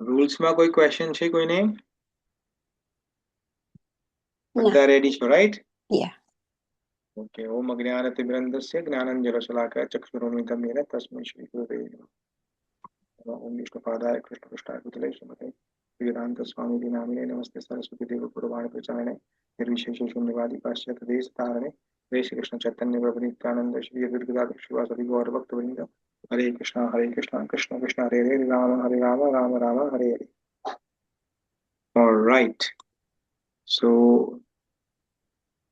રૂલ્સમાં કોઈ ક્વેશ્ચન છે કોઈને? ના. બધા રેડી છો, રાઈટ? યા. ઓકે. ઓમ અજ્ઞાનતિમિરન્ધસ્ય જ્ઞાનંજનશલાકયા ચક્ષુરુન્મિલિतं येन તસ્मै શ્રી ગુરવે નમઃ. ઓમ વિષ્ણુપાદાય કૃષ્ણપૃષ્ઠાય શ્રીમતે વેદાંત સ્વામી નામિને નમસ્તે સરસ્વતી દેવ પૂર્વાણ પ્રચારણે નિર્વિશેષ શૂન્યવાદી પાશ્ચાત્ય દેશ તારણે જય શ્રી કૃષ્ણ ચૈતન્ય પ્રભુ નિત્યાનંદ શ્રી અદ્વૈત શિવાસદિ ગૌર ભક્તવૃંદ હરે કૃષ્ણ કૃષ્ણ કૃષ્ણ હરે હરે રામ રામ રામ હરે હરે. ઓલરાઈટ. સો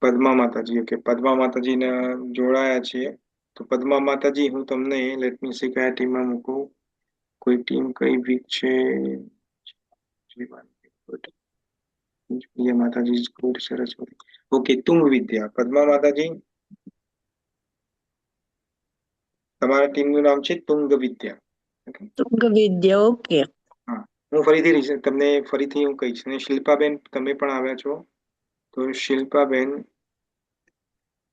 પદ્મા માતાજી, ઓકે, પદ્મા માતાજીને જોડાયા છીએ. તો પદ્મા માતાજી, હું તમને લેટ મી સી કયા ટીમમાં મૂકું. કોઈ ટીમ કઈ વીક છે? માતાજી ગુડ, સરસ્વતી. ઓકે, તુંગ વિદ્યા. પદ્મા માતાજી, તમારા ટીમનું નામ છે તુંગ વિદ્યા. તુંગ વિદ્યા. ઓકે. હા, હું ફરીથી તમને ફરીથી હું કહીશ. અને શિલ્પાબેન, તમે પણ આવ્યા છો. તો શિલ્પાબેન,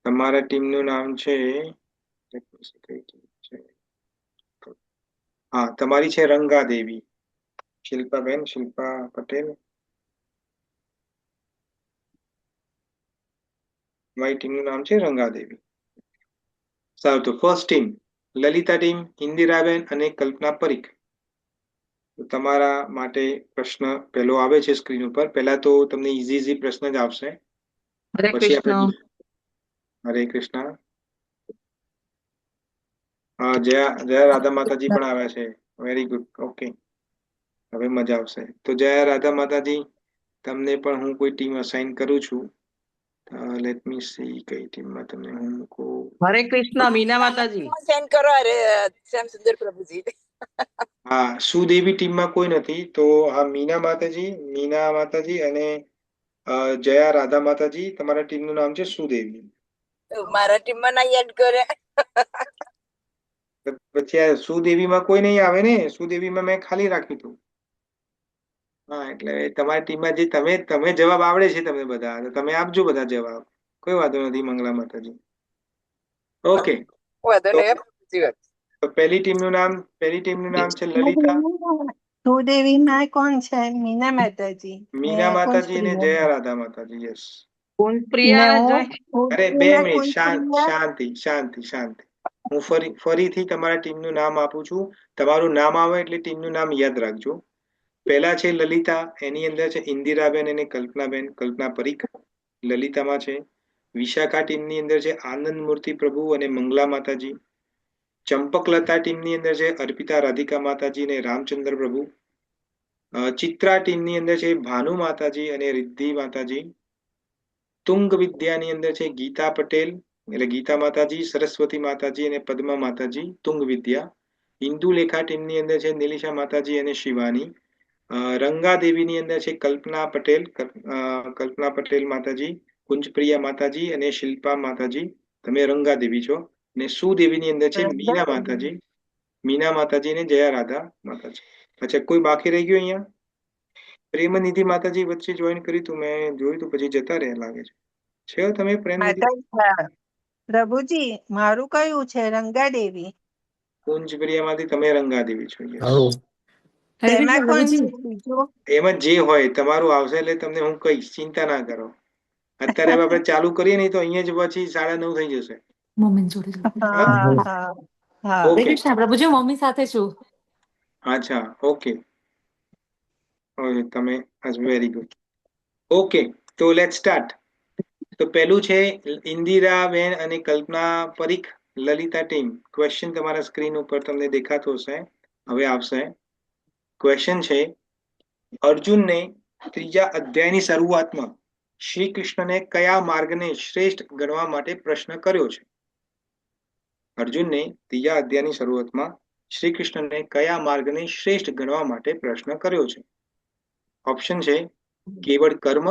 તમારા ટીમનું નામ છે, હા, તમારી છે રંગા દેવી. શિલ્પાબેન, શિલ્પા પટેલ. મારી ટીમનું નામ છે રંગા દેવી. સારું, તો first team Lalita team, Indiraben અને કલ્પના પરીખ. તો તમારા માટે પ્રશ્ન પહેલો આવે છે સ્ક્રીન ઉપર. પહેલા તો તમને ઈઝી પ્રશ્ન જ આવશે. હરે પછી આપણે કૃષ્ણ. હરે કૃષ્ણ. હા, જય રાધા માતાજી પણ આવ્યા છે. Very good. ઓકે, હવે મજા આવશે. તો જય રાધા માતાજી, તમને પણ હું કોઈ ટીમ અસાઇન કરું છું. લેટ મી સી કઈ ટીમમાં તમને હું મૂકું. હરે કૃષ્ણ મીના માતાજી. સેન્ડ કરો. અરે શ્યામ સુંદર પ્રભુજી. હા, સુદેવી ટીમમાં કોઈ નથી. તો હા, મીના માતાજી અને જયા રાધા માતાજી, તમારા ટીમનું નામ છે સુદેવી. મારા ટીમમાં ના એડ કરે. પછી આ સુદેવીમાં કોઈ નહીં આવે ને. સુદેવીમાં મેં ખાલી રાખ્યું હતું. હા, એટલે તમારી ટીમમાં જે તમે જવાબ આવડે છે તમને બધા, તો તમે આપજો બધા જવાબ. કોઈ વાંધો નથી મંગલા માતાજી. ઓકે, વાંધો તો નહીં. પહેલી ટીમનું નામ છે લલિતા. સુદેવી માં કોણ છે? મીના માતાજી. મીના માતાજી અને જયા રાધા માતાજી. યસ. કુંજ પ્રિયા જય. અરે 2 મિનિટ, શાંતિ. હું ફરીથી તમારા ટીમનું નામ આપું છું. તમારું નામ આવે એટલે ટીમનું નામ યાદ રાખજો. પહેલા છે લલિતા, એની અંદર છે ઇન્દિરાબેન અને કલ્પનાબેન, કલ્પના પરીખ લલિતામાં છે. વિશાખા ટીમની અંદર છે આનંદ મૂર્તિ પ્રભુ અને મંગલા માતાજી. ચંપકલતા ટીમની અંદર છે અર્પિતા રાધિકા માતાજી અને રામચંદ્ર પ્રભુ. ચિત્રા ટીમની અંદર છે ભાનુ માતાજી અને રિદ્ધિ માતાજી. તુંગ વિદ્યાની અંદર છે ગીતા પટેલ એટલે ગીતા માતાજી, સરસ્વતી માતાજી અને પદ્મા માતાજી. તુંગ વિદ્યા. ઇન્દુલેખા ટીમની અંદર છે નિલિશા માતાજી અને શિવાની. રંગા દેવીની અંદર છે કલ્પના પટેલ માતાજી, કુંજપ્રિયા માતાજી અને શિલ્પા માતાજી. તમે રંગા દેવી છો. અને સુદેવીની અંદર છે મીના માતાજી અને જયા રાધા માતાજી. અચ્છા, કોઈ બાકી રહી ગયું અહીંયા? પ્રેમનિધિ માતાજી વચ્ચે જોઈન કરી તું, મેં જોયું તું, પછી જતા રહ્યા લાગે છે. તમે પ્રેમનિધિ? પ્રભુજી, મારું કયું છે? રંગા દેવી. કુંજપ્રિયામાંથી તમે રંગા દેવી છો. તેમાં કોણ છે બીજું? એમાં જે હોય તમારું આવશે એટલે તમને હું કહીશ, ચિંતા ના કરો. અત્યારે આપણે ચાલુ કરીએ નહીં તો અહીંયા જ પછી 9:30 થઈ જશે. મમ્મી જોડે. ઓકે, કૃષ્ણ પ્રભુજી, મમ્મી સાથે છું. અચ્છા, ઓકે. તમે વેરી ગુડ. ઓકે, તો લેટ સ્ટાર્ટ. તો પહેલું છે ઇન્દિરાબેન અને કલ્પના પરીખ, લલિતા ટીમ. ક્વેશ્ચન તમારા સ્ક્રીન ઉપર તમને દેખાતો હશે. હવે આવશે. ક્વેશ્ચન છે, અર્જુનને 3જા અધ્યાયની શરૂઆતમાં શ્રી કૃષ્ણને કયા માર્ગને શ્રેષ્ઠ ગણવા માટે પ્રશ્ન કર્યો છે? અર્જુનને 3જા અધ્યાયની શરૂઆતમાં શ્રી કૃષ્ણને કયા માર્ગને શ્રેષ્ઠ ગણવા માટે પ્રશ્ન કર્યો છે? ઓપ્શન છે કેવળ કર્મ,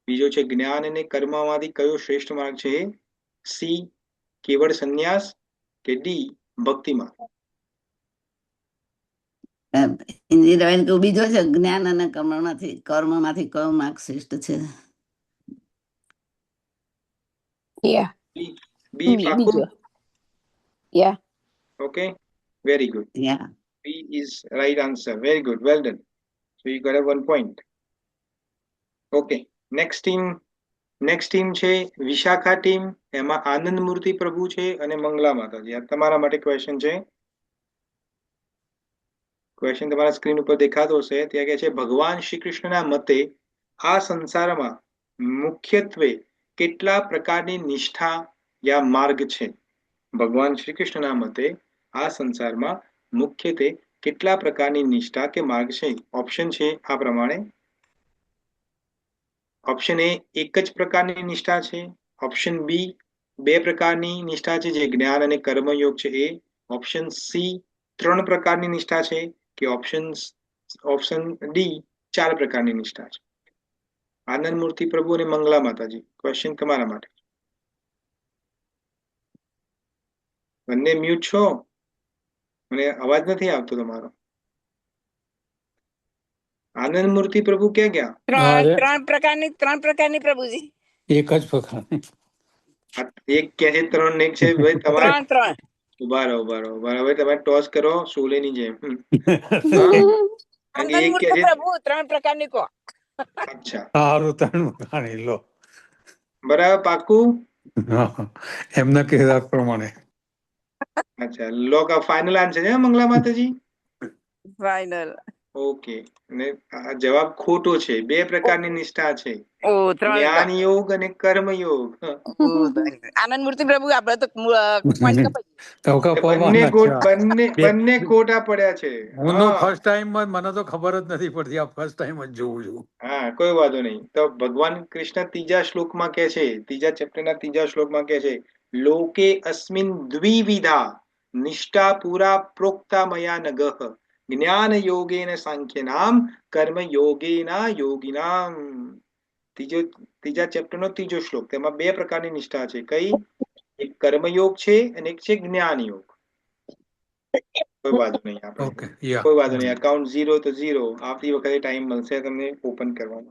બીજો છે જ્ઞાન અને કર્મમાંથી કયો શ્રેષ્ઠ માર્ગ છે? સી કેવળ સંન્યાસ કે ડી ભક્તિ માર્ગ? ઇન્દિરાબેન તો બીજો છે, જ્ઞાન અને કર્મમાંથી કયો માર્ગ શ્રેષ્ઠ છે? બી પાકું? યા. Okay, very good. Yeah. B is right answer. Very good. Well done. So you got a 1 point. Okay. Next team છે વિશાખા ટીમ. એમાં આનંદ મૂર્તિ પ્રભુ છે અને મંગલા માતાજી. આ તમારા માટે ક્વેશ્ચન છે. ક્વેશ્ચન તમારા સ્ક્રીન ઉપર દેખાતો હશે. ત્યાં કહે છે ભગવાન શ્રી કૃષ્ણના મતે આ સંસારમાં મુખ્યત્વે કેટલા પ્રકારની નિષ્ઠા યા માર્ગ છે? ભગવાન શ્રી કૃષ્ણના મતે આ સંસારમાં મુખ્યત્વે કેટલા પ્રકારની નિષ્ઠા કે માર્ગ છે? ઓપ્શન છે આ પ્રમાણે. ઓપ્શન એ એક જ પ્રકારની નિષ્ઠા છે. ઓપ્શન બી બે પ્રકારની નિષ્ઠા છે જે જ્ઞાન અને કર્મયોગ છે એ. ઓપ્શન સી 3 પ્રકારની નિષ્ઠા છે કે ઓપ્શન ડી 4 પ્રકારની નિષ્ઠા છે. આનંદ મૂર્તિ પ્રભુ અને મંગલા માતાજી, ક્વેશ્ચન તમારા માટે. બંને મ્યુટ છો, મને અવાજ નથી આવતો તમારો. આનંદ મૂર્તિ પ્રભુ ક્યાં ગયા? ત્રણ પ્રકારની પ્રભુજી. એક જ પ્રકારની. એક કે છે 3 ને એક છે ભાઈ તમારે. ત્રણ ઉભા રહો. હવે તમે ટોસ કરો સોલેની જેમ. આનંદ મૂર્તિ પ્રભુ 3 પ્રકારની કહો. અચ્છા, સારું, 3 પ્રકારની લો. બરાબર, પાકું. એમના કહેવા પ્રમાણે. અચ્છા, લોક ફાઇનલ આન્સર છે મંગલા માતાજી? ફાઇનલ. ઓકે. અને આ જવાબ ખોટો છે. 2 પ્રકારની નિષ્ઠા છે, ઓ 3. જ્ઞાન યોગ અને કર્મ યોગ. આનંદ મૂર્તિ પ્રભુ આપણે તો point કપાઈ. બંને ખોટા પડ્યા છે. હું તો ફર્સ્ટ ટાઈમ મને તો ખબર જ નથી પડતી. આ ફર્સ્ટ ટાઈમ જ જોઉં છું. હા, કોઈ વાંધો નહીં. તો ભગવાન કૃષ્ણ ત્રીજા શ્લોકમાં કહે છે, ત્રીજા ચેપ્ટરના ત્રીજા શ્લોકમાં કહે છે, લોકે અસ્મિન દ્વિવિધા નિષ્ઠા પુરા પ્રોક્તા મયા નગઃ જ્ઞાન યોગેન સાંખ્યનામ કર્મ યોગેના યોગિનામ. ત્રીજા ચેપ્ટરનો ત્રીજો શ્લોક. તેમાં 2 પ્રકારની નિષ્ઠા છે. કઈ? એક કર્મયોગ છે અને એક છે જ્ઞાન યોગ. કોઈ વાંધો નહીં, આપણે કોઈ વાંધો નહીં. અકાઉન્ટ 0 તો 0. આવતી વખતે ટાઈમ મળશે તમને ઓપન કરવાનો,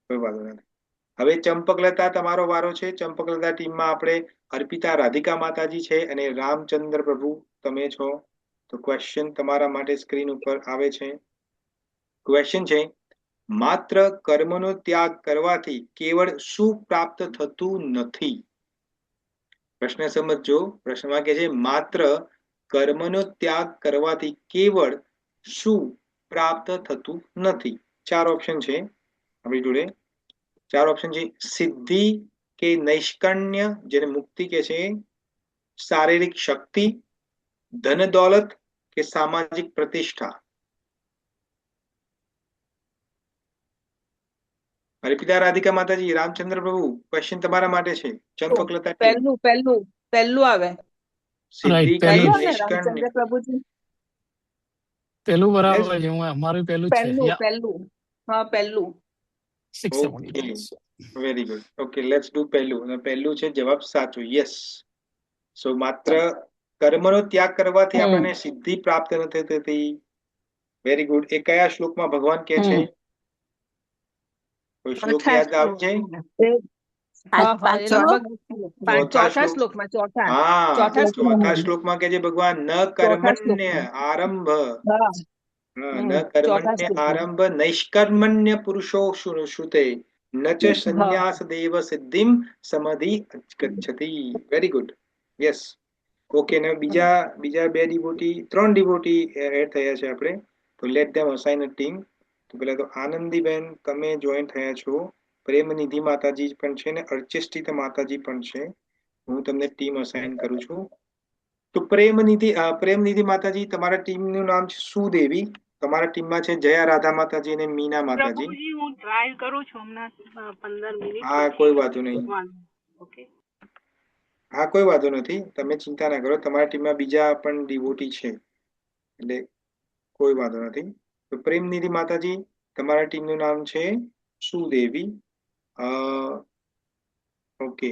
કોઈ વાંધો નથી. હવે ચંપકલતા તમારો વારો છે. ચંપકલતા ટીમમાં આપણે અર્પિતા રાધિકા માતાજી છે અને રામચંદ્ર પ્રભુ તમે છો. તો ક્વેશ્ચન તમારા માટે સ્ક્રીન ઉપર આવે છે. ક્વેશ્ચન છે, માત્ર કર્મનો ત્યાગ કરવાથી કેવળ શું પ્રાપ્ત થતું નથી? પ્રશ્ન સમજજો. પ્રશ્નમાં કહે છે માત્ર કર્મનો ત્યાગ કરવાથી કેવળ શું પ્રાપ્ત થતું નથી? 4 ઓપ્શન છે આપણી જોડે. 4 ઓપ્શન છે સિદ્ધિ કે નૈષ્કર્ણ્ય, જેને મુક્તિ કે છે, શારીરિક શક્તિ, ધન દોલત કે સામાજિક પ્રતિષ્ઠા. અર્પિતા રાધિકા માતાજી, રામચંદ્ર પ્રભુ, ક્વેશ્ચન તમારા માટે છે. ચંપકલતા પહેલું આવે. સિદ્ધિ કે પહેલું. નૈષ્કર્ણ્ય? પ્રભુજી પેલું બરાબર છે. અમારું પેલું જ છે. પહેલું. હા, પહેલું. Very good. Okay, let's do પહેલું. અને પહેલું છે જવાબ સાચો. યસ. સો માત્ર કર્મનો ત્યાગ કરવાથી આપણને સિદ્ધિ પ્રાપ્ત નથી થતી. Very good. એ કયા શ્લોકમાં ભગવાન કહે છે? કોઈ શ્લોક યાદ આવશે? ચોથા શ્લોકમાં. ચોથા શ્લોકમાં કહે છે ભગવાન ન કર્મણ્ય આરંભ ન કર્મણ્ય આરંભ નૈષ્કર્મણ્ય પુરુષો શ્રુતે ન ચ સંન્યાસ દેવ સિદ્ધિમ સમાધિ ગચ્છતિ. Very good. યસ. ઓકે. ને બીજા 2 ડિવોટી 3 ડિવોટી એડ થયા છે આપણે. તો લેટ ધેમ અસાઇન અ ટીમ. તો પહેલા તો આનંદીબેન તમે જોઈન થયા છો. પ્રેમનિધિ માતાજી પણ છે ને અર્ચિષ્ટિત માતાજી પણ છે. હું તમને ટીમ અસાઇન કરું છું. તો પ્રેમનિધિ માતાજી, તમારા ટીમનું નામ છે સુદેવી. તમારા ટીમમાં છે જયા રાધા માતાજી અને મીના માતાજી. હું ટ્રાય કરું છું હમણાં 15 મિનિટ. હા, કોઈ વાંધો નહીં. ઓકે, હા, કોઈ વાંધો નથી. તમે ચિંતા ના કરો. તમારા ટીમમાં બીજા પણ ડિવોટી છે, એટલે કોઈ વાંધો નથી. તો પ્રેમનિધિ માતાજી, તમારા ટીમનું નામ છે સુદેવી. ઓકે.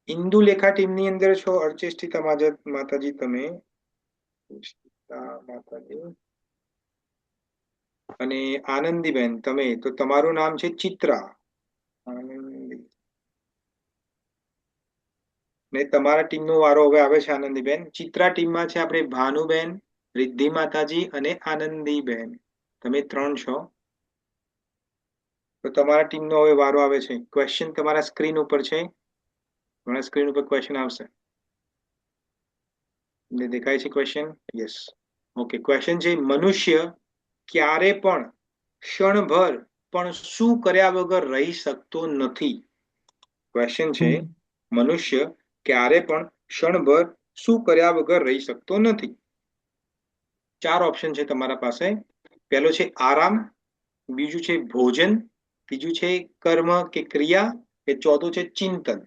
ઇન્દુલેખા ટીમની અંદર છો અર્ચિષ્ટિતા માતાજી તમે. માતાજી અને આનંદીબેન તમે. તો તમારું નામ છે ચિત્રા. આનંદી. ને તમારા ટીમનો વારો હવે આવે છે આનંદીબેન. ચિત્રા ટીમમાં છે આપણે ભાનુબેન, રિદ્ધિ માતાજી અને આનંદીબેન. તમે 3 છો. તો તમારા ટીમનો હવે વારો આવે છે. ક્વેશ્ચન તમારા સ્ક્રીન ઉપર છે. તમારા સ્ક્રીન ઉપર ક્વેશ્ચન આવશે. તમને દેખાય છે ક્વેશ્ચન? યસ. ઓકે, ક્વેશ્ચન છે મનુષ્ય ક્યારે પણ ક્ષણભર પણ શું કર્યા વગર રહી શકતો નથી. ક્વેશ્ચન છે મનુષ્ય ક્યારે પણ ક્ષણભર શું કર્યા વગર રહી શકતો નથી. 4 ઓપ્શન છે તમારા પાસે. પહેલો છે આરામ, બીજું છે ભોજન, ત્રીજું છે કર્મ કે ક્રિયા, કે ચોથું છે ચિંતન.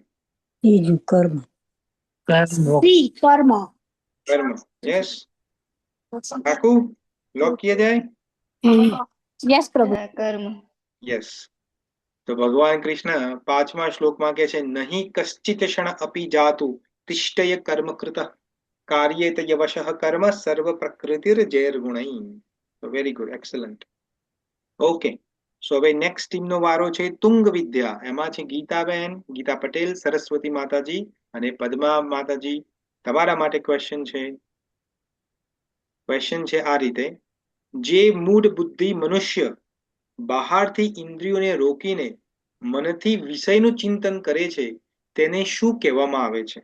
ત્રીજું કર્મ. કર્મ. કર્મ. યસ, પાકું લોક किया जाए? યસ પ્રભુ. કર્મ. યસ. તો ભગવાન કૃષ્ણ 5મા શ્લોકમાં કહે છે નહીં કશ્ચિત ક્ષણ અપી જાતુ તિષ્ઠય કર્મ કૃત કાર્યેત યવશઃ કર્મ સર્વ પ્રકૃતિર જૈર્ગુણૈ. તો વેરી ગુડ, એક્સલન્ટ. ઓકે, સો હવે નેક્સ્ટ ટીમનો વારો છે તુંગ વિદ્યા. એમાં છે ગીતાબેન, ગીતા પટેલ, સરસ્વતી માતાજી અને પદ્મા માતાજી. તમારા માટે ક્વેશ્ચન છે. ક્વેશ્ચન છે આ રીતે: જે મૂળ બુદ્ધિ મનુષ્ય બહારથી ઇન્દ્રિયોને રોકીને મનથી વિષયનું ચિંતન કરે છે તેને શું કહેવામાં આવે છે?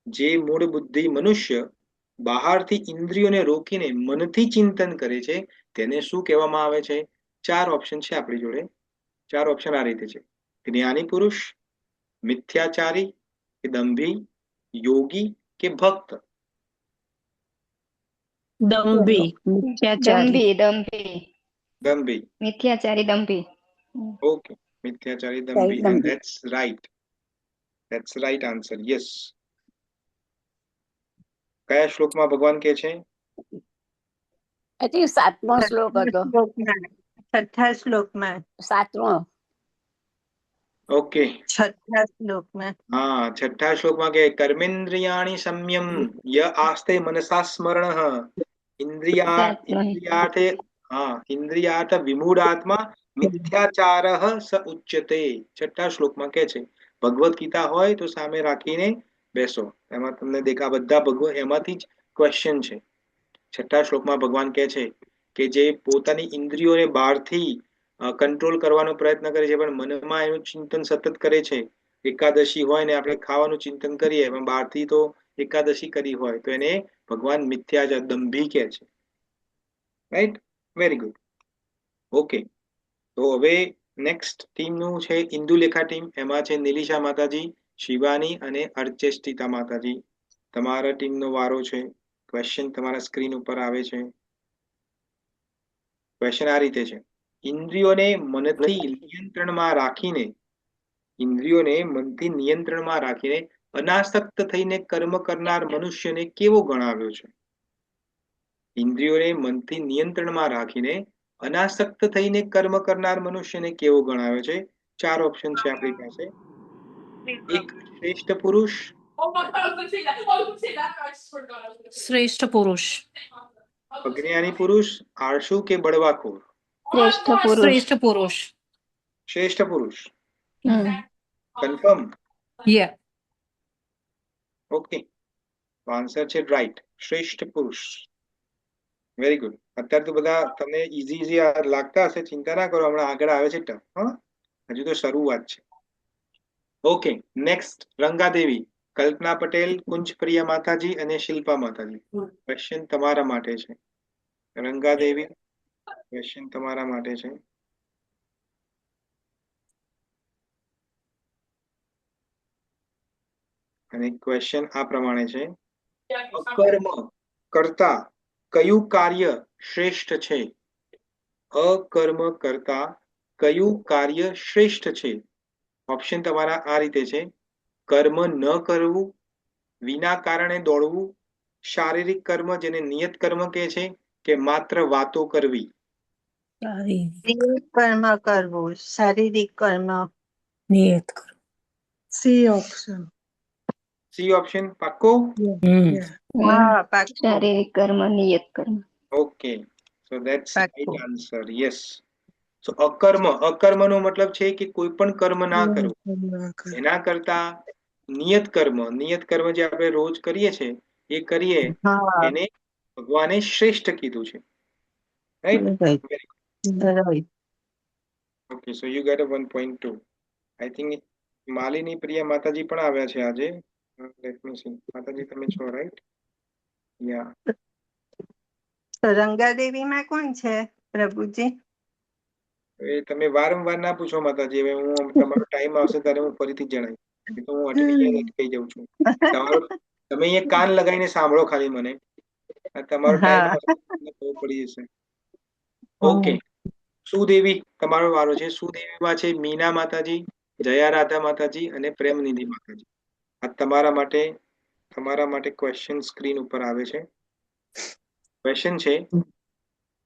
જે મૂળ બુદ્ધિ મનુષ્ય બહારથી ઇન્દ્રિયોને રોકીને મનથી ચિંતન કરે છે તેને શું કહેવામાં આવે છે? 4 ઓપ્શન છે આપણી જોડે. 4 ઓપ્શન આ રીતે છે: જ્ઞાની પુરુષ, મિથ્યાચારી, કે દંભી, યોગી કે ભક્ત. દંભી, મિથ્યાચારી. દંભી. મિથ્યાચારી દંભી. ઓકે, મિથ્યાચારી દંભી. And that's right. That's right answer. Yes. કયા શ્લોકમાં ભગવાન કહે છે? આઈ થિંક 7મો શ્લોક હતો. 6થા શ્લોકમાં. 7મો. ઓકે, 6થા શ્લોકમાં. હા, 6થા શ્લોકમાં કે કર્મેન્દ્રિયાણિ સંયમ ય આસ્તે મનસા સ્મરણઃ ઇન્દ્રિયાર્થે ઇન્દ્રિયાર્થ વિમૂઢાત્મા મિથ્યાચારઃ સ ઉચ્યતે. 6થા શ્લોકમાં કે છે ભગવદ ગીતા હોય તો સામે રાખીને બેસો. એમાં તમને દેખા બધા ભગવાન એમાંથી જ ક્વેશ્ચન છે. 6થા શ્લોકમાં ભગવાન કહે છે કે જે પોતાની ઇન્દ્રિયોને બહારથી કંટ્રોલ કરવાનો પ્રયત્ન કરે છે પણ મનમાં એનું ચિંતન સતત કરે છે. એકાદશી હોય ને આપણે ખાવાનું ચિંતન કરીએ પણ બહારથી તો એકાદશી કરી હોય તો એને ભગવાન મિથ્યાચાર દંભી કહે છે. Right, very good. ઓકે, તો હવે નેક્સ્ટ ટીમનું છે ઇન્દુલેખા ટીમ. એમાં છે નિલિશા માતાજી, શિવાની અને અર્ચેષ્ટિતા માતાજી. તમારા ટીમનો વારો છે. ક્વેશ્ચન તમારા સ્ક્રીન ઉપર આવે છે. ક્વેશ્ચન આ રીતે છે: ઇન્દ્રિયોને મનથી નિયંત્રણમાં રાખીને અનાસક્ત થઈને કર્મ કરનાર મનુષ્યને કેવો ગણાવ્યો છે? ઇન્દ્રિયોને મનથી નિયંત્રણમાં રાખીને અનાસક્ત થઈને કર્મ કરનાર મનુષ્યને કેવો ગણાવ્યો છે? 4 ઓપ્શન છે આપણી પાસે. 1 શ્રેષ્ઠ પુરુષ, શ્રેષ્ઠ પુરુષ. અજ્ઞાની પુરુષ, આળસુ કે બળવાખોર. શ્રેષ્ઠ પુરુષ. શ્રેષ્ઠ પુરુષ. કન્ફર્મ? યે. ઓકે, આન્સર છે રાઈટ, શ્રેષ્ઠ પુરુષ. Very good. અત્યારે તો બધા તમને ઈઝી લાગતા હશે, ચિંતા ના કરો, હમણાં આગળ આવે છે ટફ. હા, હજુ તો શરૂઆત છે. ઓકે, નેક્સ્ટ રંગાદેવી, કલ્પના પટેલ, કુંજપ્રિયા માતાજી અને શિલ્પા માતાજી. ક્વેશ્ચન તમારા માટે છે. રંગાદેવી, ક્વેશ્ચન તમારા માટે છે. અને ક્વેશ્ચન આ પ્રમાણે છે: અકર્મ કરતા કયું કાર્ય શ્રેષ્ઠ છે? અકર્મ કરતા કયું કાર્ય શ્રેષ્ઠ છે? ઓપ્શન તમારા આ રીતે છે: કર્મ ન કરવું, વિના કારણે દોડવું, શારીરિક કર્મ જેને નિયત કર્મ કહે છે, કે માત્ર વાતો કરવી. કર્મ કરવું, શારીરિક કર્મ. નિયત કર્મ. C option. સી ઓપ્શન પાક્કો? હા, પાક્કું. શારીરિક કર્મ, નિયત કર્મ. Okay, so that's right answer. Yes. So અકર્મનો મતલબ છે કે કોઈ પણ કર્મ ના કરવું. એના કરતા નિયત કર્મ જે આપણે રોજ કરીએ છીએ એ કરીએ, એને ભગવાને શ્રેષ્ઠ કીધું છે. right? Right. Okay, so you got a 1.2. I think Malini Priya માતાજી પણ આવ્યા છે આજે. Let me see. માતાજી તમે છો, right? Yeah. રંગાદેવીમાં કોણ છે પ્રભુજી? એ તમે વારંવાર ના પૂછો માતાજી. હવે હું તમારો ટાઈમ આવશે ત્યારે હું ફરીથી જણાવીશ. તો હું અટકી જાય કહી જાઉં છું. તમે અહીંયા કાન લગાવીને સાંભળો ખાલી મને. તમારો ટાઈમ આવશે ખબર પડી જશે. ઓકે, સુદેવી તમારો વારો છે. સુદેવીમાં છે મીના માતાજી, જયા રાધા માતાજી અને પ્રેમનિધિ માતાજી. આ તમારા માટે ક્વેશ્ચન સ્ક્રીન ઉપર આવે છે. ક્વેશ્ચન છે,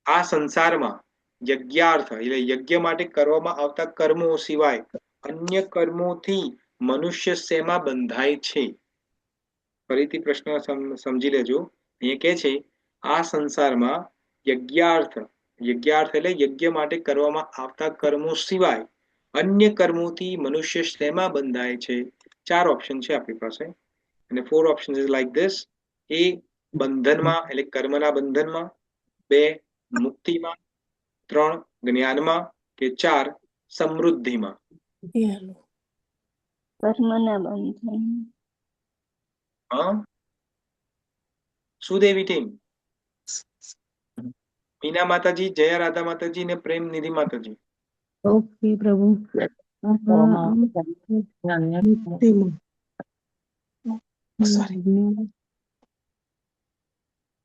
આ સંસારમાં યજ્ઞાર્થ એટલે યજ્ઞ માટે કરવામાં આવતા કર્મો સિવાય અન્ય કર્મોથી મનુષ્ય શેમાં બંધાય છે? ફરીથી પ્રશ્ન સમજી લેજો. અહીંયા કે છે આ સંસારમાં યજ્ઞાર્થ એટલે યજ્ઞ માટે કરવામાં આવતા કર્મો સિવાય અન્ય કર્મોથી મનુષ્ય શેમાં બંધાય છે? 4 ઓપ્શન છે આપણી પાસે અને 4 ઓપ્શન ઇઝ લાઈક ધીસ. એ બંધનમાં એટલે કર્મના બંધનમાં, 2 મુક્તિમાં, 3 જ્ઞાનમાં કે 4 સમૃદ્ધિમાં. કર્મના બંધન. હા, સુદેવી ટીમ, મીના માતાજી, જયા રાધા માતાજી ને પ્રેમ નિધિ માતાજી. ઓકે પ્રભુ.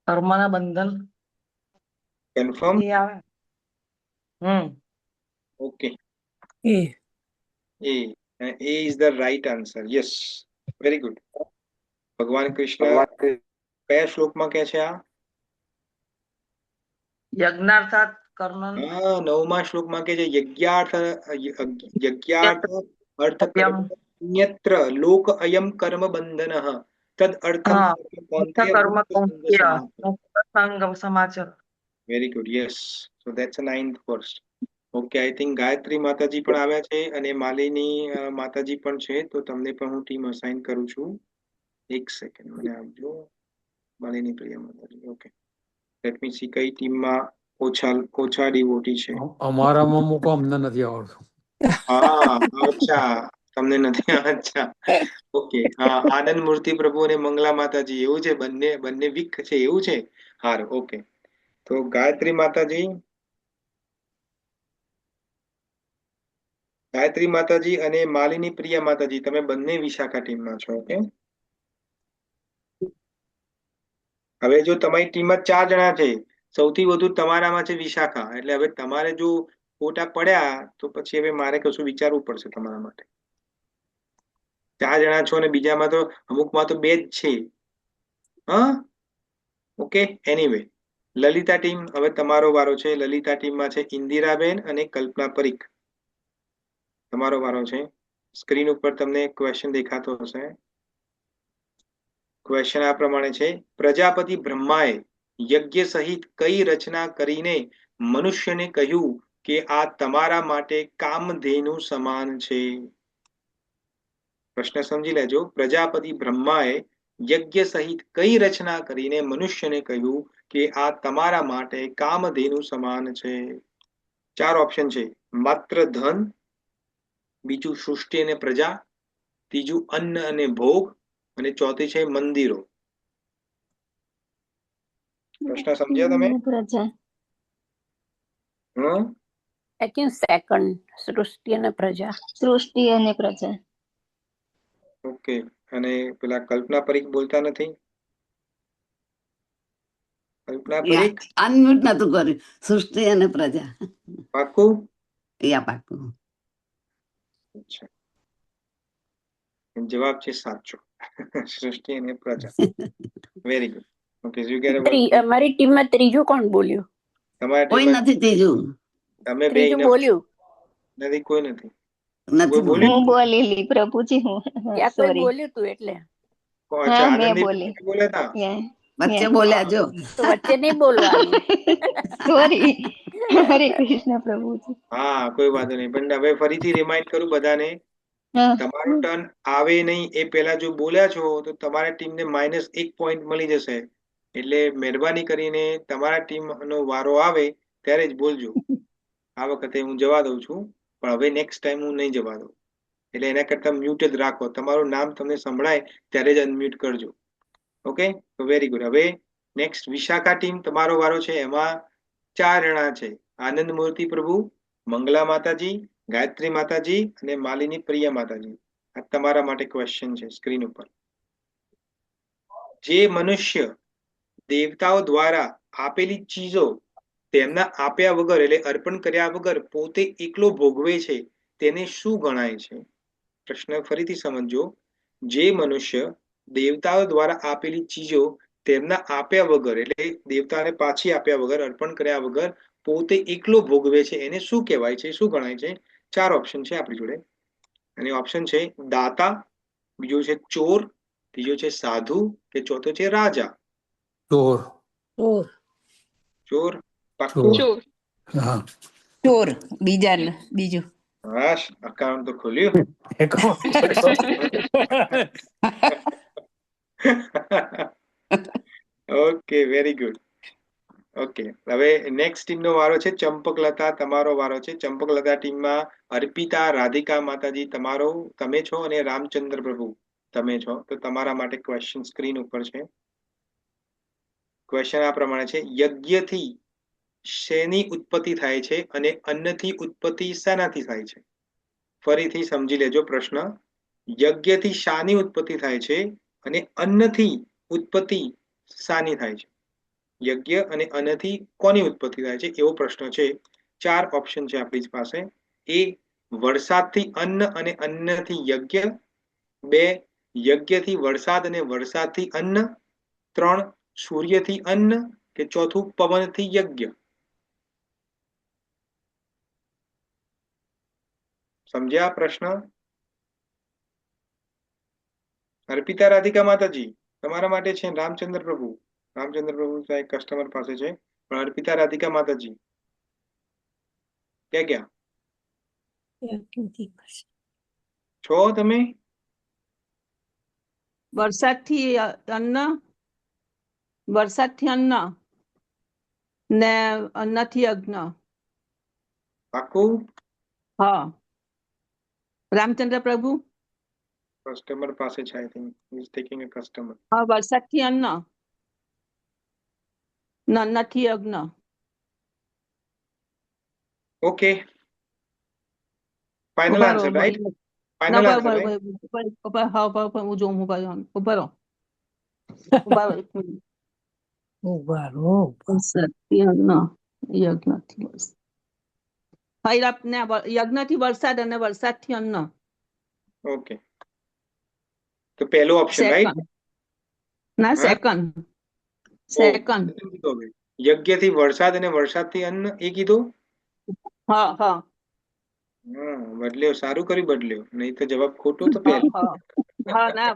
કર્મના બંધન કન્ફર્મ? આવે. Okay, A is the right answer. Yes, very good. ભગવાન કૃષ્ણ કયા શ્લોકમાં કહે છે આ? યજ્ઞાર્થાત કર્મ. હા, 9મા શ્લોકમાં કહે છે યજ્ઞાર્થ અર્થ અન્યત્ર લોક અયમ કર્મ બંધનઃ તદ અર્થમ કર્મ સમાચાર. Very good. Yes, so that's a 9th verse. Okay, I think Gayatri માતાજી પણ આવ્યા છે અને માલિની માતાજી પણ છે. તો તમને પણ હું ટીમ અસાઇન કરું છું. એક સેકન્ડ મને આપજો. માલિની પ્રિયા માતાજી. ઓકે, લેટ મી સી કઈ ટીમમાં ઓછા ડિવોટી છે. અમારામાં મૂકો, અમને નથી આવડતું. હા, અચ્છા, તમને નથી. અચ્છા, ઓકે. હા, આનંદ મૂર્તિ પ્રભુ અને મંગલા માતાજી એવું છે. બંને વીક છે એવું છે. હારું, ઓકે. તો ગાયત્રી માતાજી અને માલિની પ્રિયા માતાજી તમે બંને વિશાખા ટીમમાં છો. ઓકે, હવે જો તમારી ટીમમાં 4 જણા છે, સૌથી વધુ તમારામાં છે વિશાખા. એટલે હવે તમારે જો ફોટા પડ્યા તો પછી હવે મારે કશું વિચારવું પડશે તમારા માટે. 4 જણા છો અને બીજામાં તો અમુકમાં તો 2 જ છે. હા, ઓકે. એનીવે, લલિતા ટીમ, હવે તમારો વારો છે. લલિતા ટીમમાં છે ઇન્દિરાબેન અને કલ્પના પરીખ. તમારો વારો છે. સ્ક્રીન ઉપર તમને ક્વેશ્ચન દેખાતો હશે. ક્વેશ્ચન આ પ્રમાણે છે, પ્રજાપતિ બ્રહ્માએ યજ્ઞ સહિત કઈ રચના કરીને મનુષ્યને કહ્યું કે આ તમારા માટે કામધેનુ સમાન છે? પ્રશ્ન સમજી લેજો. પ્રજાપતિ બ્રહ્માએ યજ્ઞ સહિત કઈ રચના કરીને મનુષ્યને કહ્યું કે આ તમારા માટે કામધેનુ સમાન છે? 4 ઓપ્શન છે. માત્ર ધન, બીજું સૃષ્ટિ અને પ્રજા, ત્રીજું અન્ન અને ભોગ અને ચોથી છે મંદિરો. પ્રશ્ન સમજ્યા તમે? પ્રજા. સેકન્ડ, સૃષ્ટિ અને પ્રજા. સૃષ્ટિ અને પ્રજા. ઓકે, અને પેલા કલ્પના પરીખ બોલતા નથી. કલ્પના પરીખ અનમ્યુટ નતું કર્યું. સૃષ્ટિ અને પ્રજા. પાક્કું? પાક્કું. અચ્છા, જવાબ છે સાચો. સૃષ્ટિ અને પ્રજા. Very good. ઓકે, અમારી ટીમમાં ત્રીજું કોણ બોલ્યું? તમારી કોઈ નથી ત્રીજું. તમે બે બોલ્યું નથી? કોઈ નથી. હું બોલેલી પ્રભુજી. હું બોલ્યું તું એટલે. અચ્છા, મેં આનંદી બોલી. બોલ્યા હતા. વચ્ચે બોલ્યા જો. તો વચ્ચે નહીં બોલવાનું. સોરી. હરે કૃષ્ણ પ્રભુજી. હા, કોઈ વાંધો નહીં. પણ હવે ફરીથી રિમાઇન્ડ કરું બધાને, તમારો ટર્ન આવે નહીં એ પહેલા જો બોલ્યા છો તો તમારા ટીમને -1 પોઈન્ટ મળી જશે. એટલે મહેરબાની કરીને તમારા ટીમ નો વારો આવે ત્યારે જ બોલજો. આ વખતે હું જવા દઉં છું, પણ હવે નેક્સ્ટ ટાઈમ હું નહીં જવા દઉં. એટલે એના કરતા મ્યુટ જ રાખો. તમારું નામ તમને સંભળાય ત્યારે જ અનમ્યુટ કરજો. ઓકે, તો વેરી ગુડ. હવે નેક્સ્ટ વિશાખા ટીમ, તમારો વારો છે. એમાં 4 જણા છે. આનંદ મૂર્તિ પ્રભુ, મંગલા માતાજી, ગાયત્રી માતાજી અને માલિની પ્રિયા માતાજી. આ તમારા માટે ક્વેશ્ચન છે સ્ક્રીન ઉપર. જે મનુષ્ય દેવતાઓ દ્વારા આપેલી ચીજો તેમના આપ્યા વગર એટલે અર્પણ કર્યા વગર પોતે એકલો ભોગવે છે તેને શું ગણાય છે? પ્રશ્ન ફરીથી સમજો. જે મનુષ્ય દેવતાઓ દ્વારા આપેલી ચીજો તેમના આપ્યા વગર એટલે દેવતાને પાછી આપ્યા વગર અર્પણ કર્યા વગર પોતે એકલો ભોગવે છે એને શું કહેવાય છે, શું ગણાય છે? 4 ઓપ્શન છે આપણી જોડે. અને ઓપ્શન છે દાતા, બીજો છે ચોર, ત્રીજો છે સાધુ કે ચોથો છે રાજા. ચોર. ચોર પાક્કું? હા. ચોર. બીજું હાશ, અકાઉન્ટ તો ખોલ્યું. Okay, very good. ઓકે, હવે નેક્સ્ટ ટીમનો વારો છે ચંપકલતા. તમારો વારો છે. ચંપકલતા ટીમમાં અર્પિતા, રાધિકા માતાજી તમે છો અને રામચંદ્ર પ્રભુ તમે છો. તો તમારા માટે ક્વેશ્ચન સ્ક્રીન ઉપર છે. ક્વેશ્ચન આ પ્રમાણે છે: યજ્ઞથી શેની ઉત્પત્તિ થાય છે અને અન્નથી ઉત્પત્તિ શાનાથી થાય છે? ફરીથી સમજી લેજો પ્રશ્ન. યજ્ઞથી શાની ઉત્પત્તિ થાય છે અને અન્નથી ઉત્પત્તિ શાની થાય છે? યજ્ઞ અને અન્નથી કોની ઉત્પત્તિ થાય છે એવો પ્રશ્ન છે. 4 ઓપ્શન છે આપણી પાસે. એ વરસાદથી અન્ન અને અન્નથી યજ્ઞ, 2 યજ્ઞથી વરસાદ અને વરસાદથી અન્ન, 3 સૂર્યથી અન્ન કે ચોથું પવનથી યજ્ઞ. સમજ્યા પ્રશ્ન? અર્પિતા, રાધિકા માતાજી તમારા માટે છે. રામચંદ્ર પ્રભુ એક કસ્ટમર પાસે છે. પણ અર્પિતા, રાધિકા માતાજી ક્યાં ગયા છો તમે? વરસાદથી અન્ન ને અન્નથી યજ્ઞ. પાક્કું? હા. રામચંદ્ર પ્રભુ. કસ્ટમર પાસે છે. I think he is taking a customer. હા, વરસાદથી અન્ન ને અન્નથી યજ્ઞ. Okay, final answer, right? Final answer, right? હું જોઉં ઉભા રહો. યજ્ઞથી વરસાદ અને વરસાદથી અન્ન. ઓકે, તો પહેલો ઓપ્શન, રાઈટ? ના, સેકન્ડ. યજ્ઞથી વરસાદ અને વરસાદથી અન્ન એ કીધું. હા. બદલ્યો, સારું કરી બદલ્યો, નહીં તો જવાબ ખોટો તો પહેલો. હા, ના,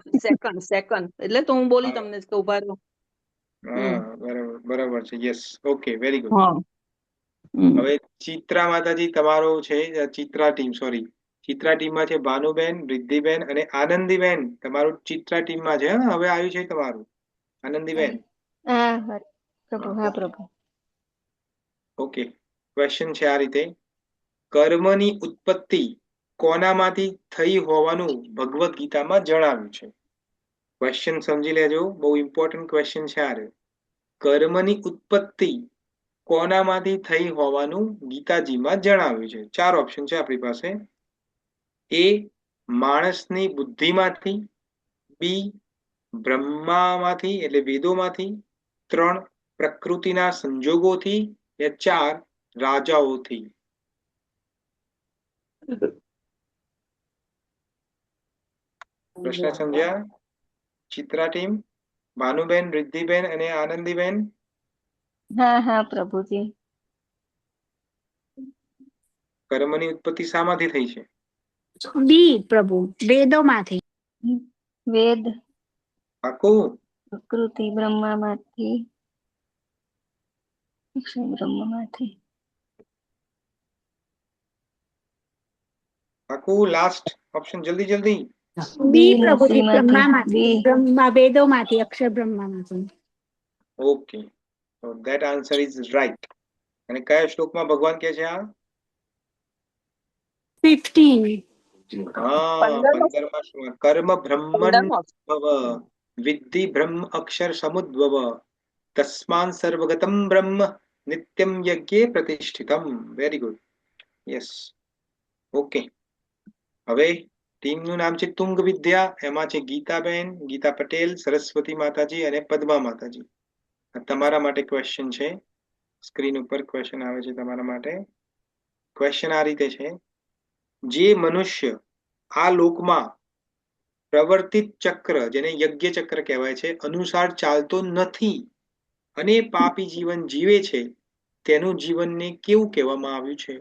સેકન્ડ એટલે તો હું બોલી તમને કે ઉભા રહો. બરાબર છે. Yes, okay, very good. હવે ચિત્રા માતાજી તમારો છે. ચિત્રા ટીમમાં છે ભાનુબેન, રિદ્ધિબેન અને આનંદીબેન. તમારું ચિત્રા ટીમમાં છે. હવે આવ્યું છે તમારું આનંદીબેન. પ્રભુ. ઓકે, ક્વેશ્ચન છે આ રીતે: કર્મની ઉત્પત્તિ કોનામાંથી થઈ હોવાનું ભગવદ્ ગીતામાં જણાવ્યું છે? ક્વેશ્ચન સમજી લેજો, બહુ ઇમ્પોર્ટન્ટ ક્વેશ્ચન છે આ. કર્મની ઉત્પત્તિ કોનામાંથી થઈ હોવાનું ગીતાજીમાં જણાવ્યું છે? 4 ઓપ્શન છે આપણી પાસે. એ માણસની બુદ્ધિમાંથી, બી બ્રહ્મામાંથી એટલે વેદોમાંથી, 3 પ્રકૃતિના સંજોગોથી, 4 રાજાઓથી. પ્રશ્ન સમજ્યા? ચિત્રા ટીમ, ભાનુબેન, રિદ્ધિબેન અને આનંદીબેન. હા પ્રભુજી. કર્મની ઉત્પત્તિ શામાંથી થઈ છે? બી પ્રભુ, વેદોમાંથી. વેદ. પાક્કું? પ્રકૃતિ બ્રહ્મામાંથી. પાક્કું? લાસ્ટ ઓપ્શન, જલ્દી. બી પ્રભુજી, બ્રહ્મા વેદોમાંથી, અક્ષર બ્રહ્મામાંથી. Okay, so that answer is right. અને કયા શ્લોકમાં ભગવાન કહે છે આ? 15. હા, 15મા શ્લોક. કર્મ બ્રહ્મણ 15મો. ભવ વિદ્ધિ બ્રહ્મ અક્ષર સમુદ્ભવ તસ્માન સર્વગતમ બ્રહ્મ નિત્યમ યજ્ઞે પ્રતિષ્ઠિતમ. Very good. યસ. ઓકે. હવે ટીમનું નામ છે તુંગ વિદ્યા. એમાં છે ગીતાબેન, ગીતા પટેલ, સરસ્વતી માતાજી અને પદ્મા માતાજી. આ તમારા માટે ક્વેશ્ચન છે. સ્ક્રીન ઉપર ક્વેશ્ચન આવે છે તમારા માટે. ક્વેશ્ચન આ રીતે છે: જે મનુષ્ય આ લોકમાં પ્રવર્તિત ચક્ર, જેને યજ્ઞ ચક્ર કહેવાય છે, અનુસાર ચાલતો નથી અને પાપી જીવન જીવે છે, તેનું જીવનને કેવું કહેવામાં આવ્યું છે?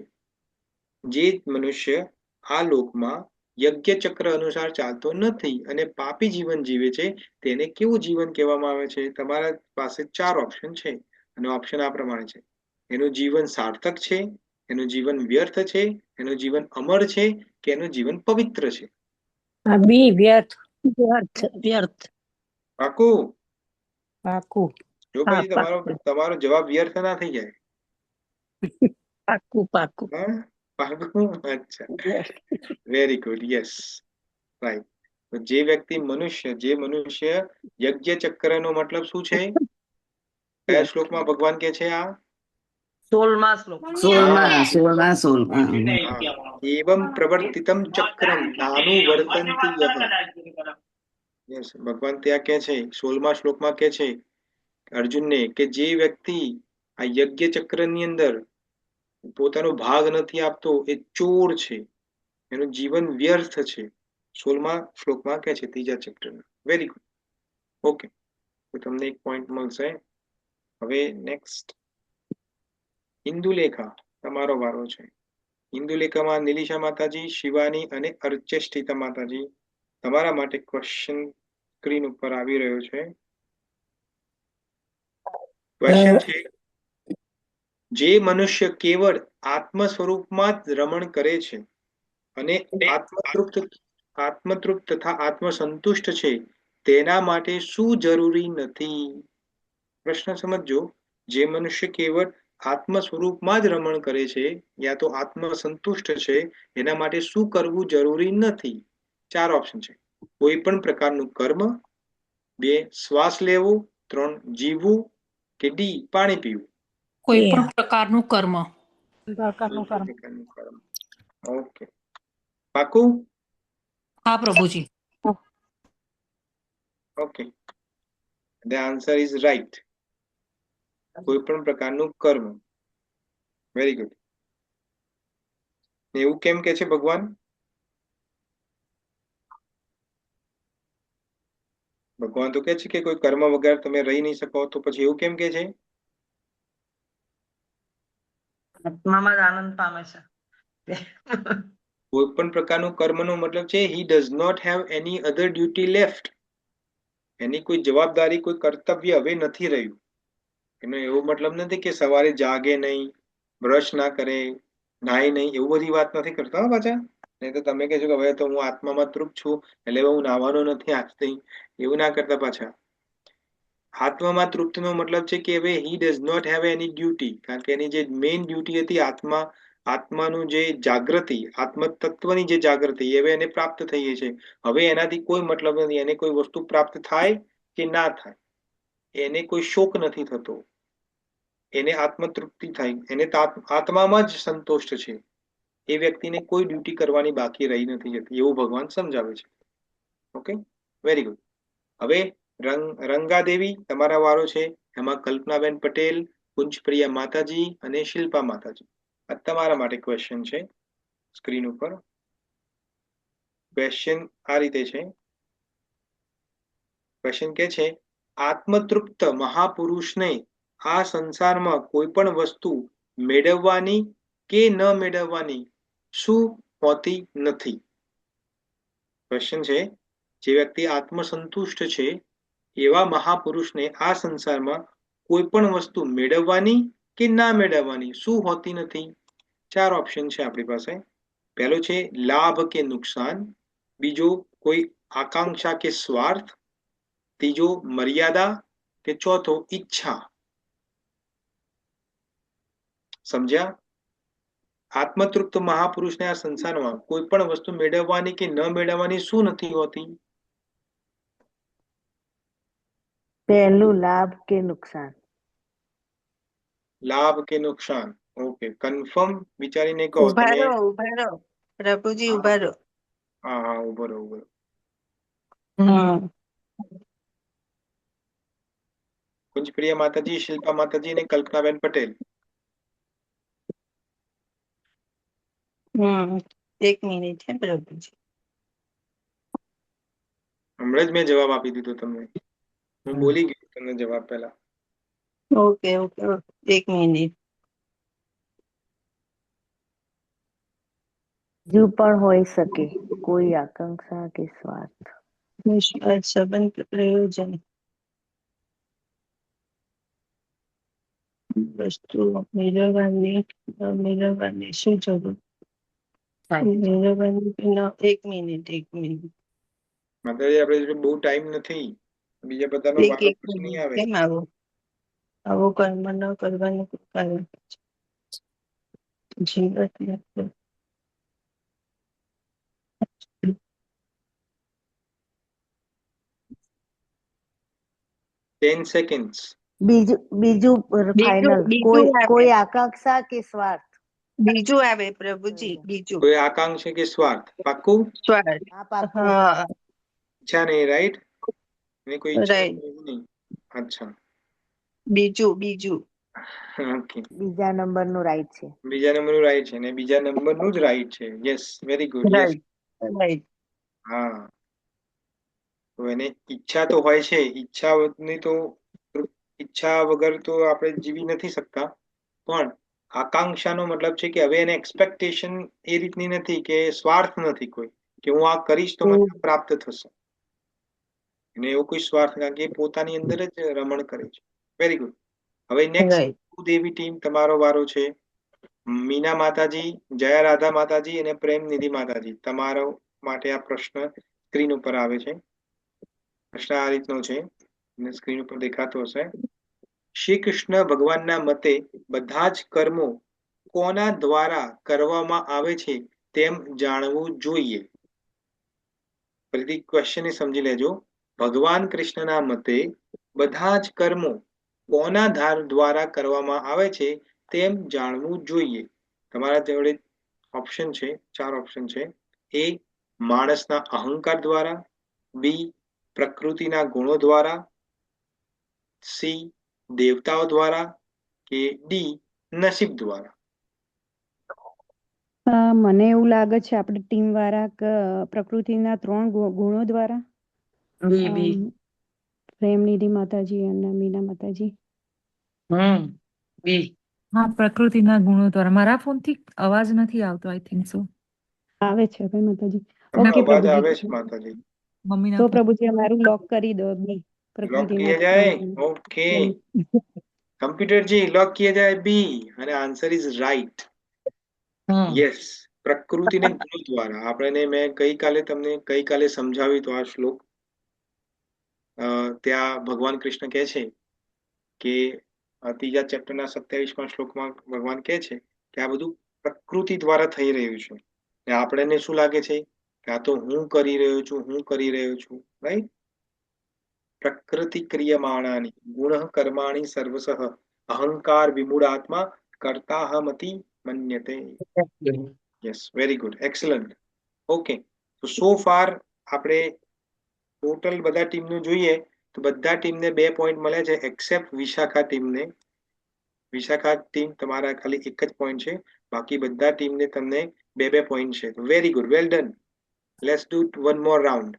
જે મનુષ્ય આ લોકમાં યજ્ઞ ચક્ર અનુસાર ચાલતો નથી અને પાપી જીવન જીવે છે, તેને કેવું જીવન કહેવામાં આવે છે? તમારા પાસે 4 ઓપ્શન છે અને ઓપ્શન આ પ્રમાણે છે: એનું જીવન સાર્થક છે, એનું જીવન વ્યર્થ છે, એનું જીવન અમર છે કે એનું જીવન પવિત્ર છે? બી વ્યર્થ. વ્યર્થ વ્યર્થ. પાકું? પાકું. જો હા, પછી તમારો જવાબ વ્યર્થ ના થઈ જાય. પાક્કું પાક્કું. હા, પાકું. અચ્છા, વેરી ગુડ. Yes, right. તો જે મનુષ્ય યજ્ઞ ચક્રનો મતલબ શું છે? કયા શ્લોકમાં ભગવાન કે છે આ? 16મા શ્લોક. 16માં. એવમ પ્રવર્તિતમ ચક્રમ નાનું વર્તંતિ યહ. યસ, ભગવાન ત્યાં કે છે 16મા શ્લોકમાં કે છે અર્જુનને કે જે વ્યક્તિ આ યજ્ઞ ચક્રની અંદર પોતાનો ભાગ નથી આપતો એ ચોર છે, એનું જીવન વ્યર્થ છે. 16મા શ્લોકમાં કે છે ત્રીજા ચેપ્ટરમાં. Very good. ઓકે, તો તમને 1 પોઈન્ટ મળશે. હવે નેક્સ્ટ ઇન્દુલેખા, તમારો વારો છે. ઇન્દુલેખામાં નિલિશા માતાજી, શિવાની અને અર્ચેષ્ટિતા માતાજી. તમારા માટે ક્વેશ્ચન સ્ક્રીન ઉપર આવી રહ્યો છે. ક્વેશ્ચન છે: જે મનુષ્ય કેવળ આત્મ સ્વરૂપમાં જ રમણ કરે છે અને આત્મતૃપ્ત તથા આત્મસંતુષ્ટ છે, તેના માટે શું જરૂરી નથી? પ્રશ્ન સમજો. જે મનુષ્ય કેવળ આત્મ સ્વરૂપમાં જ રમણ કરે છે યા તો આત્મસંતુષ્ટ છે, એના માટે શું કરવું જરૂરી નથી? 4 ઓપ્શન છે: કોઈ પણ પ્રકારનું કર્મ, 2 શ્વાસ લેવો, 3 જીવવું કે ડી પાણી પીવું. કોઈ પણ પ્રકારનું કર્મ. ઓકે, પાકું? હા પ્રભુજી. Okay, the answer is right. કોઈ પણ પ્રકારનું કર્મ. Very good. એવું કેમ કે છે ભગવાન? ભગવાન તો કે છે કે કોઈ કર્મ વગર તમે રહી નહીં શકો, તો પછી એવું કેમ કે છે? આત્મામાં જ આનંદ પામે છે. કોઈ પણ પ્રકારનું કર્મનો મતલબ છે he does not have any other duty left. Any કોઈ જવાબદારી, કોઈ કર્તવ્ય હવે નથી રહ્યું. એનો એવો મતલબ નથી કે સવારે જાગે નહીં, બ્રશ ના કરે, નાય નહીં, એવું બધી વાત નથી કરતા પાછા. નહીં તો તમે કહેશો કે હવે તો હું આત્મામાં તૃપ્ત છું એટલે હું નાવાનો નથી આજથી, એવું ના કરતા પાછા. આત્મામાં તૃપ્તનો મતલબ છે કે હવે he does not have any duty, કારણ કે એની જે મેઇન ડ્યુટી હતી આત્માનું જે જાગૃતિ, આત્મ તત્વની જે જાગૃતિ, હવે એને પ્રાપ્ત થઈ ગઈ છે. હવે એનાથી કોઈ મતલબ નથી. એને કોઈ વસ્તુ પ્રાપ્ત થાય કે ના થાય, એને કોઈ શોક નથી થતો, એને આત્મતૃપ્તિ થાય, એને આત્મામાં જ સંતોષ છે. એ વ્યક્તિને કોઈ ડ્યુટી કરવાની બાકી રહી નથી જતી, એવું ભગવાન સમજાવે છે. Okay, very good. હવે રંગાદેવી, તમારા વારો છે. એમાં કલ્પનાબેન પટેલ, કુંજપ્રિયા માતાજી અને શિલ્પા માતાજી. આ તમારા માટે ક્વેશ્ચન છે. સ્ક્રીન ઉપર ક્વેશ્ચન આ રીતે છે. ક્વેશ્ચન કે છે: આત્મતૃપ્ત મહાપુરુષને આ સંસારમાં કોઈ પણ વસ્તુ મેળવવાની કે ન મેળવવાની શું હોતી નથી? ક્વેશ્ચન છે: જે વ્યક્તિ આત્મસંતુષ્ટ છે એવા મહાપુરુષને આ સંસારમાં કોઈ પણ વસ્તુ મેળવવાની કે ના મેળવવાની શું હોતી નથી? 4 ઓપ્શન છે આપણી પાસે. પહેલો છે લાભ કે નુકસાન, બીજો કોઈ આકાંક્ષા કે સ્વાર્થ, ત્રીજો મર્યાદા કે ચોથો ઈચ્છા. સમજ્યા? આત્મતૃપ્ત મહાપુરુષને આ સંસારમાં કોઈ પણ વસ્તુ મેળવવાની કે ન મેળવવાની શું નથી હોતી? પહેલું લાભ કે નુકસાન? લાભ કે નુકસાન? ઓકે, કન્ફર્મ વિચારીને કહો તમે. ઉભા રહો પ્રભુજી, હા ઉભા રહો. હા, ઉભો રહો, ઉભો રહો. કુંજપ્રિય માતાજી, શિલ્પા માતાજી અને કલ્પનાબેન પટેલ. એક મિનિટ છે પ્રભુજી. હમણાં જ મેં જવાબ આપી દીધો તમને. હું બોલી ગયો તમને જવાબ પહેલા. ઓકે ઓકે ઓકે, એક મિનિટ. હજુ પણ હોઈ શકે કોઈ આકાંક્ષા કે સ્વાર્થ. સંબંધ પ્રયોજન વસ્તુ મેળવવાની શું જરૂર? મેળવવાની એક મિનિટ. માતાજી, આપણે બહુ ટાઈમ નથી. બીજા બધાનો વારો પછી નહીં આવે. કેમ આવો કર્મ ન કરવાનું કારણ જીવન 10 seconds. બીજું ફાઇનલ કોઈ આકાંક્ષા કે સ્વાર્થ? બીજું આવે પ્રભુજી, બીજું. કોઈ આકાંક્ષા કે સ્વાર્થ? પાક્કું? સ્વાર્થ. હા, ઈચ્છા નહીં, રાઈટ? એની કોઈ ઈચ્છા રાઈટ. નહીં. અચ્છા, બીજું. ઓકે. બીજા નંબરનું રાઈટ છે. બીજા નંબરનું રાઈટ છે ને બીજા નંબરનું જ રાઈટ છે. Yes, very good. Yes, right. હા. તો એને ઈચ્છા તો હોય છે. ઈચ્છા વગર તો આપણે જીવી નથી શકતા. પણ આકાંક્ષાનો મતલબ છે કે હવે એને એક્સપેક્ટેશન એ રીતની નથી કે સ્વાર્થ નથી કોઈ, કે હું આ કરીશ તો મને પ્રાપ્ત થશે. એને એવો કોઈ સ્વાર્થ, કારણ કે એ પોતાની અંદર જ રમણ કરે છે. Very good. હવે નેક્સ્ટ દેવી ટીમ, તમારો વારો છે. મીના માતાજી, જયા રાધા માતાજી અને પ્રેમ નિધિ માતાજી, તમારો માટે આ પ્રશ્ન સ્ક્રીન ઉપર આવે છે. પ્રશ્ન આ રીતનો છે, સ્ક્રીન ઉપર દેખાતો હશે. શ્રી કૃષ્ણ ભગવાનના મતે બધા જ કર્મો કોના દ્વારા કરવામાં આવે છે તેમ જાણવું જોઈએ. ફરીથી ક્વેશ્ચન સમજી લેજો. ભગવાન કૃષ્ણના મતે બધા જ કર્મો કોના દ્વારા કરવામાં આવે છે તેમ જાણવું જોઈએ. તમારા જોડે ઓપ્શન છે, 4 ઓપ્શન છે. એ માણસના અહંકાર દ્વારા, બી પ્રકૃતિના ગુણો દ્વારા, સી દેવતાઓ દ્વારા, કે ડી નસીબ દ્વારા. મને એવું લાગે છે આપણે ટીમ વાળા પ્રકૃતિના 3 ગુણો દ્વારા. પ્રેમનિધિ માતાજી અને મીના માતાજી. બી. હા, પ્રકૃતિના ગુણો દ્વારા. મારા ફોનથી અવાજ નથી આવતો. આઈ થિંક સો આવે છે ભાઈ માતાજી. ઓકે, ઓકે અવાજ આવે છે પ્રભુજી. માતાજી. મમ્મીના તો પ્રભુજી અમારું લોક કરી દો. બી लॉक किया પ્રકૃતિના जाए. ओके, कंप्यूटर जी लॉक किया जाए बी, અને આન્સર ઇઝ રાઈટ. યસ, પ્રકૃતિને ગુણ દ્વારા. આપણે મેં ગઈકાલે સમજાવ્યું તો આ શ્લોક. ત્યાં ભગવાન કૃષ્ણ કહે છે કે ત્રીજા ચેપ્ટરના 27મા શ્લોકમાં ભગવાન કહે છે કે આ બધું પ્રકૃતિ દ્વારા થઈ રહ્યું છે. ને આપણને શું લાગે છે કે આ તો હું કરી રહ્યો છું, રાઈટ? પ્રકૃતિ ક્રિયમાણાની ગુણ કર્માણી સર્વસઃ અહંકાર વિમૂઢાત્મા કર્તાહમતિ મન્યતે. Yes, very good, excellent. Okay, તો સો ફાર આપણે ટોટલ બધા ટીમનું જોઈએ તો બધા ટીમને 2 પોઈન્ટ મળ્યા છે, એક્સેપ્ટ વિશાખા ટીમને. વિશાખા ટીમ તમારા ખાલી 1 જ પોઈન્ટ છે, બાકી બધા ટીમને તમને 2 પોઈન્ટ છે. તો very good, well done. Let's do one more round.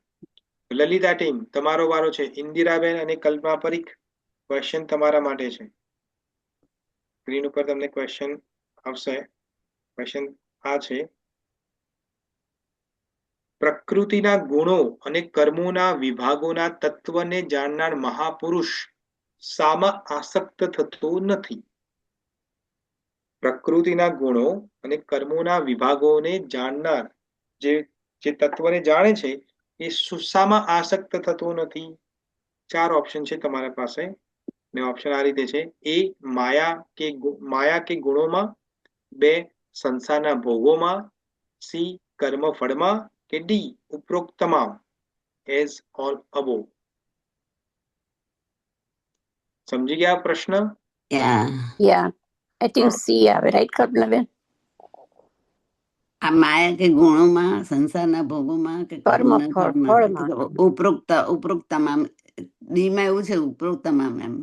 Lalita team, તમારો વારો છે. ઇન્દિરાબેન અને કલ્પના પરીખ, ક્વેશ્ચન તમારા માટે છે. સ્ક્રીન ઉપર તમને ક્વેશ્ચન આવશે. ક્વેશ્ચન આ છે: પ્રકૃતિના ગુણો અને કર્મોના વિભાગોના તત્વને જાણનાર મહાપુરુષ શામાં આસક્ત થતો નથી? પ્રકૃતિના ગુણો અને કર્મોના વિભાગોને જાણનાર જે તત્વને જાણે છે એ શામાં આસક્ત થતો નથી? 4 ઓપ્શન છે તમારા પાસે. ને ઓપ્શન આ રીતે છે: એ માયા કે ગુણોમાં, બે સંસારના ભોગોમાં, સી કર્મ ફળમાં, કે ડી ઉપરોક્ત તમામ એઝ ઓલ અબો. સમજી ગયા પ્રશ્ન? યા આઈ થિંક સી આવે, રાઈટ કલ્પનાબેન? આ માયા કે ગુણોમાં, સંસારના ભોગોમાં કે કર્મના ફળમાં, ઉપરોક્ત તમામ. ડી માં એવું છે ઉપરોક્ત તમામ એમ.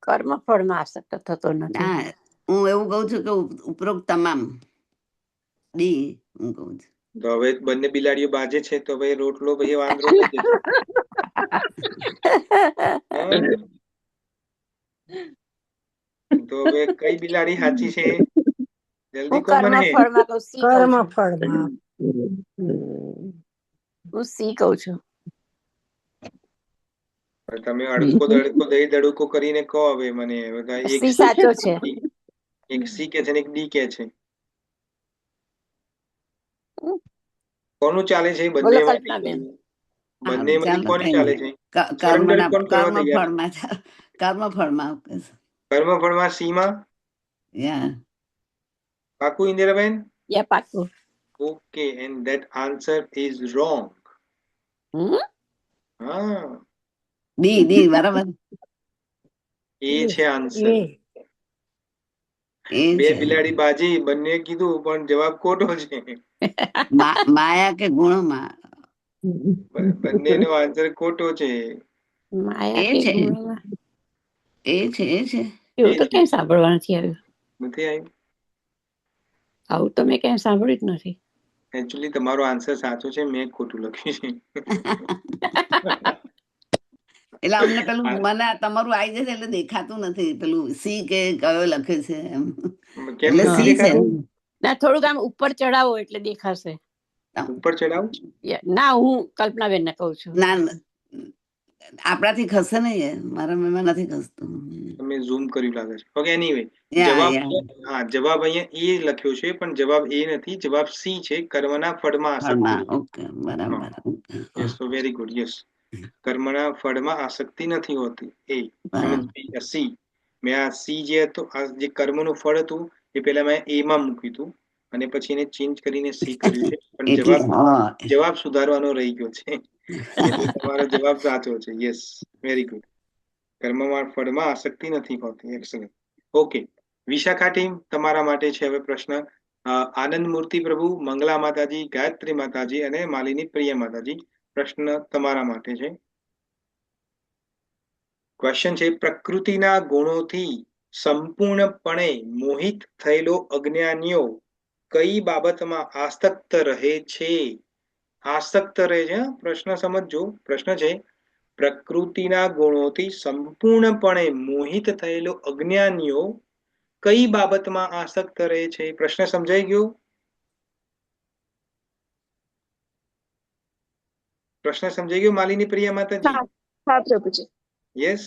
કર્મ ફળમાં આસક્ત થતો નથી. ના, હું એવું કઉ છું કે ઉપરોક્ત તમામ. ડી હું કઉ છું. તો હવે બંને બિલાડીઓ બાજે છે, તો હવે રોટલો ભાઈ વાંદરો થઈ જશે. તો હવે કઈ બિલાડી સાચી છે? જલ્દી કહો મને. ફળમાં કહું, સી કહું છું. ફળમાં. હું સી કહું છું. તમે અડકો દડકો દહીં દડુકો કરીને કહો હવે મને. બધા એક સી સાચો છે. એક સી કે છે ને એક ડી કે છે. કોનું ચાલે છે બોલો બંનેમાંથી? કલ્પનાબેન. બંનેમાંથી કોની ચાલે છે? કર્મના કોણ કરવા તૈયાર? કર્મફળમાં. કર્મફળમાં સી માં યા પાકું ઇન્દિરાબેન? યા પાકું. Okay, and that answer is wrong. હા, ડી બરાબર. એ છે આન્સર. એ બે છે બિલાડી બાજી, બંને કીધું પણ જવાબ ખોટો છે. માયા કે ગુણોમાં. બંનેનો આન્સર ખોટો છે. માયા એ કે છે. ગુણોમાં. એ છે એવું તો ક્યાંય સાંભળવા નથી આવ્યું. નથી આવ્યું? આવું તો મેં ક્યાંય સાંભળ્યું જ નથી. એકચ્યુઅલી તમારો આન્સર સાચો છે, મેં ખોટું લખ્યું છે. એટલે અમને પેલું મને તમારું આવી જશે એટલે દેખાતું નથી પેલું સી કે કયો લખે છે એમ. કેમ એટલે નથી સી છે. દેખાતું? ના, થોડુંક આમ ઉપર ચડાવો એટલે દેખાશે. ઉપર ચડાવું? ના, હું કલ્પનાબેન ને કહું છું. ના, આપણાથી ખસે નહીં, મારા મેમાં નથી ખસતું. તમે ઝૂમ કર્યું લાગે છે. ઓકે, એનીવે જવાબ, હા, જવાબ અહીંયા એ લખ્યો છે, પણ જવાબ એ નથી. જવાબ સી છે, કર્મના ફળમાં આસક્તિ. ઓકે, બરાબર. યસ, સો વેરી ગુડ. યસ, કર્મના ફળમાં આસક્તિ નથી હોતી. A C. મેં આ સી જે હતો, આ જે કર્મનું ફળ હતું એ પહેલા મેં એ માં મૂક્યું હતું અને પછી એને ચેન્જ કરીને સી કર્યું છે, પણ જવાબ સુધારવાનો રહી ગયો છે. એટલે તમારો જવાબ સાચો છે. Yes, very good. કર્મમાં ફળમાં આસક્તિ નથી હોતી. એક્સલન્ટ. ઓકે, વિશાખા ટીમ, તમારા માટે છે હવે પ્રશ્ન. આનંદ મૂર્તિ પ્રભુ, મંગલા માતાજી, ગાયત્રી માતાજી અને માલિની પ્રિય માતાજી, પ્રશ્ન તમારા માટે છે. ક્વેશ્ચન છે: પ્રકૃતિના ગુણોથી સંપૂર્ણપણે મોહિત થયેલો અજ્ઞાનીઓ કઈ બાબતમાં આસક્ત રહે છે? આસક્ત રહે છે. પ્રશ્ન સમજજો. પ્રશ્ન છે: પ્રકૃતિના ગુણોથી સંપૂર્ણપણે મોહિત થયેલો અજ્ઞાનીઓ કઈ બાબતમાં આસક્ત રહે છે? પ્રશ્ન સમજાઈ ગયો? પ્રશ્ન સમજાઈ ગયો માલિની પ્રિય માતાજી? Yes,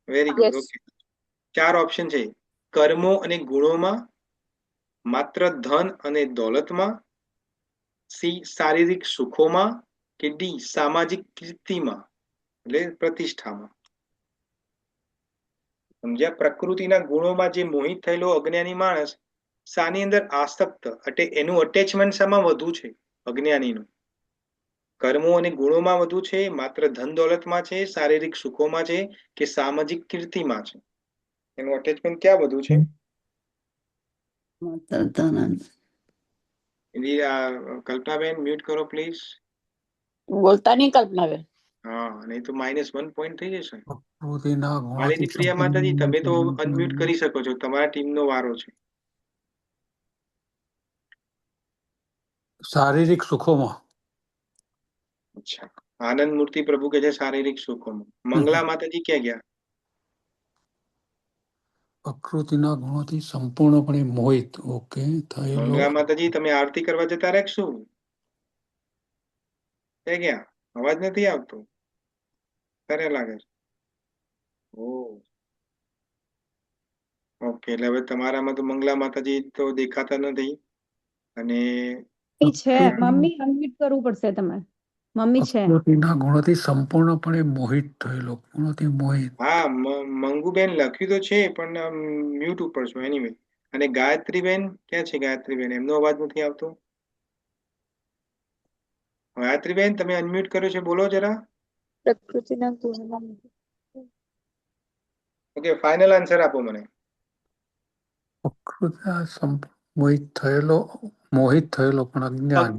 very good. Okay, 4 option છે: કર્મો અને ગુણોમાં, માત્ર ધન અને દોલતમાં, સી શારીરિક સુખોમાં, કે ડી સામાજિક કીર્તિમાં એટલે પ્રતિષ્ઠામાં. સમજ્યા? પ્રકૃતિના ગુણોમાં જે મોહિત થયેલો અજ્ઞાની માણસ શાની અંદર આસક્ત, એટલે એનું અટેચમેન્ટ શામાં વધુ છે? અજ્ઞાનીનું કર્મો અને ગુણોમાં વધુ છે, માત્ર ધન દોલતમાં છે, શારીરિક સુખોમાં છે, કે સામાજિક કીર્તિમાં છે? એનું અટેચમેન્ટ ક્યાં વધુ છે? કલ્પનાબેન, મ્યુટ કરો પ્લીઝ. બોલતા નહીં કલ્પનાબેન. હા, નહીં તો -1 પોઈન્ટ થઈ જશે. પ્રકૃતિના માલિની પ્રિયા માતાજી, તમે તો અનમ્યુટ કરી શકો છો, તમારા ટીમનો વારો છે. શારીરિક સુખોમાં. અચ્છા, આનંદ મૂર્તિ પ્રભુ કે છે શારીરિક સુખોમાં. મંગલા માતાજી ક્યાં ગયા? પ્રકૃતિના ગુણોથી સંપૂર્ણપણે મોહિત. ઓકે, થયેલો. મંગલા માતાજી, તમે આરતી કરવા જતા રહેશું? ક્યાં ગયા? અવાજ નથી આવતો. ત્યારે લાગે છે. ઓકે, એટલે હવે તમારામાં તો મંગલા માતાજી તો દેખાતા નથી. અને છે મમ્મી, અનમ્યુટ કરવું પડશે તમારે. મમ્મી છે. પ્રકૃતિના ગુણોથી સંપૂર્ણપણે મોહિત થયેલો, ગુણોથી મોહિત. હા, મંગુબેન લખ્યું તો છે પણ મ્યુટ ઉપર છો એનીવે. અને ગાયત્રીબેન ક્યાં છે? ગાયત્રીબેન, એમનો અવાજ નથી આવતો. ગાયત્રીબેન, તમે અનમ્યુટ કર્યો છે, બોલો જરા. પ્રકૃતિના ગુણમાં ઓકે, ફાઇનલ આન્સર આપો મને. મોહિત થયેલો પણ અજ્ઞાન.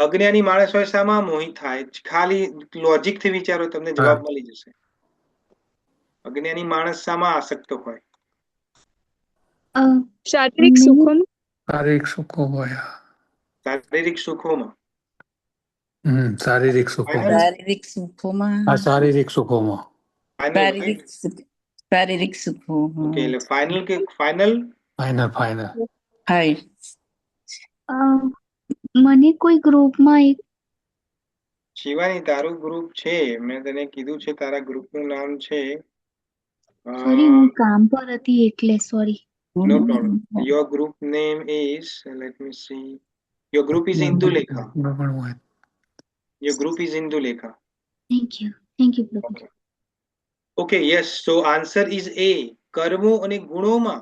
અજ્ઞાની માણસ હોય શામાં મોહિત થાય? ખાલી લોજિક થી વિચારો, તમને જવાબ મળી જશે. અજ્ઞાની માણસ શામાં આસક્ત હોય? શારીરિક સુખોમાં. શારીરિક સુખો હોય. શારીરિક સુખોમાં. શારીરિક સુખોમાં. શારીરિક સુખોમાં. શારીરિક સુખોમાં. શારીરિક સુખો. ઓકે, એટલે ફાઇનલ કે ફાઇનલ? ફાઇનલ. હાય. મને કોઈ ગ્રુપમાં એક શિવાની, તારું ગ્રુપ છે, મેં તને કીધું છે, તારા ગ્રુપનું નામ છે. સોરી, હું કામ પર હતી એટલે sorry. No problem. Your group name is, let me see. Your group is Indulekha. Your group is Indulekha. Thank you પ્રભુ. Okay, yes. So answer is A. કર્મો અને ગુણોમાં.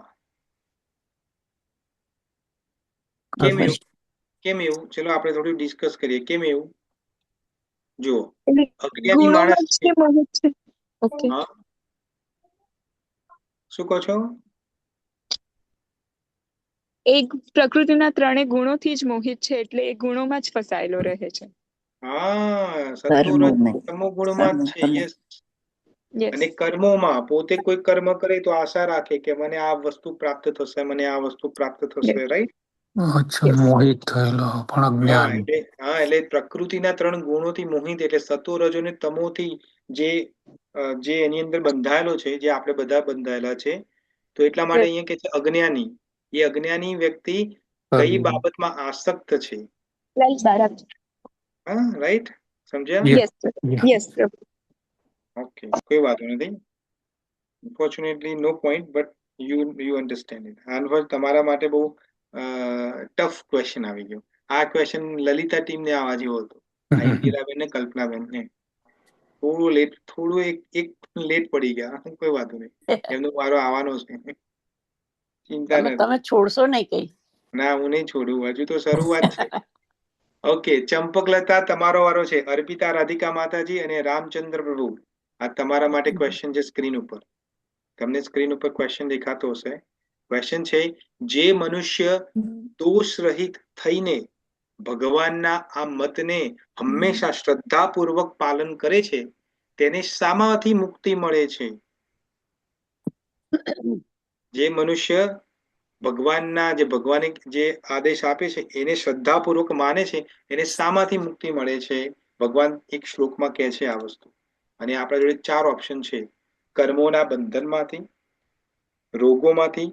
કેમ એવું? ચલો આપણે થોડું ડિસ્કસ કરીએ. કેમ એવું? જો અજ્ઞાની માણસ છે. ઓકે. હા, શું કહો છો? એક પ્રકૃતિના ત્રણેય ગુણોથી જ મોહિત છે, એટલે એ ગુણોમાં જ ફસાયેલો રહે છે. હા, સત્વ ગુણમાં જ છે. યસ. અને કર્મોમાં પોતે કોઈ કર્મ કરે તો આશા રાખે કે મને આ વસ્તુ પ્રાપ્ત થશે, મને આ વસ્તુ પ્રાપ્ત થશે, રાઈટ? મોહિત થયેલો પણ અજ્ઞાન. એટલે પ્રકૃતિના ત્રણ ગુણોથી મોહિત, એટલે સતો, રજો અને તમોથી જે એની અંદર બંધાયેલો છે, જે આપણે બધા બંધાયેલા છે. તો એટલા માટે અહીંયા કે છે અજ્ઞાની. એ અજ્ઞાની વ્યક્તિ કઈ બાબતમાં આસક્ત છે? હા, રાઈટ? સમજ્યા? ઓકે, કોઈ વાંધો નથી. Unfortunately no point, but you understand it. આનો તમારા માટે બહુ ટફ ક્વેશ્ચન આવી ગયો. આ ક્વેશ્ચન લલિતા ટીમને આવવા જેવો હતો. ઇન્દિરાબેન ને કલ્પનાબેન ને થોડું એક લેટ પડી ગયા. કોઈ વાંધો નહીં, એમનો વારો આવવાનો છે. ચિંતા નથી. તમે છોડશો નહીં કઈ? ના, હું નહીં છોડું, હજુ તો શરૂઆત છે. ઓકે, ચંપકલતા, તમારો વારો છે. અર્પિતા, રાધિકા માતાજી અને રામચંદ્ર પ્રભુ, આ તમારા માટે ક્વેશ્ચન છે. સ્ક્રીન ઉપર તમને સ્ક્રીન ઉપર ક્વેશ્ચન દેખાતો હશે. ક્વેશ્ચન છે, જે મનુષ્ય દોષ રહિત થઈને ભગવાનના આ મતને હંમેશા શ્રદ્ધાપૂર્વક પાલન કરે છે, તેને શામાંથી મુક્તિ મળે છે? જે મનુષ્ય ભગવાને જે આદેશ આપે છે એને શ્રદ્ધાપૂર્વક માને છે, એને શામાંથી મુક્તિ મળે છે? ભગવાન એક શ્લોકમાં કહે છે આ વસ્તુ. અને આપણા જોડે 4 ઓપ્શન છે: કર્મોના બંધનમાંથી, રોગોમાંથી,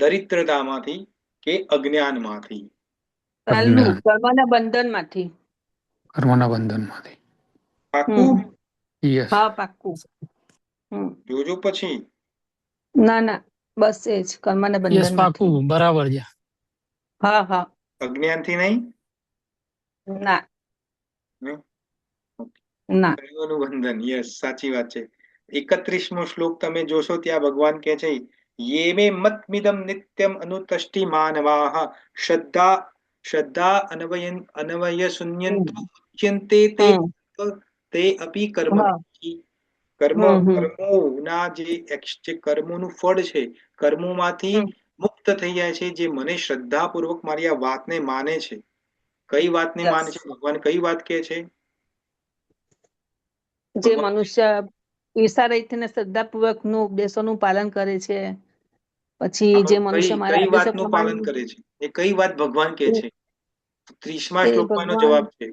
દરિદ્રતામાંથી કે અજ્ઞાનમાંથી. કર્મના બંધનમાંથી. પાક્કું? હા, પાક્કું. જોજો પછી. ના, બસ એ જ કર્મના બંધનમાંથી. પાક્કું, બરાબર છે. હા. અજ્ઞાનથી નહીં? ના. કર્મોનું બંધન, યસ, સાચી વાત છે. 31મો શ્લોક તમે જોશો, ત્યાં ભગવાન કહે છે, યે મે મતમિદમ નિત્યમ અનુતષ્ટિ માનવાહ શ્રદ્ધા અનવય શૂન્યંતે તે અપી કર્મોના જે કર્મોનું ફળ છે, કર્મોમાંથી મુક્ત થઈ જાય છે, જે મને શ્રદ્ધાપૂર્વક મારી આ વાતને માને છે. કઈ વાતને માને છે? ભગવાન કઈ વાત કહે છે? જે મનુષ્ય ઈર્ષારહિતને શ્રદ્ધાપૂર્વક નું ઉપદેશોનું પાલન કરે છે, પછી જે મનુષ્ય મારા કઈ વાતનું પાલન કરે છે? એ કઈ વાત ભગવાન કહે છે? 30મા શ્લોકમાં નો જવાબ છે,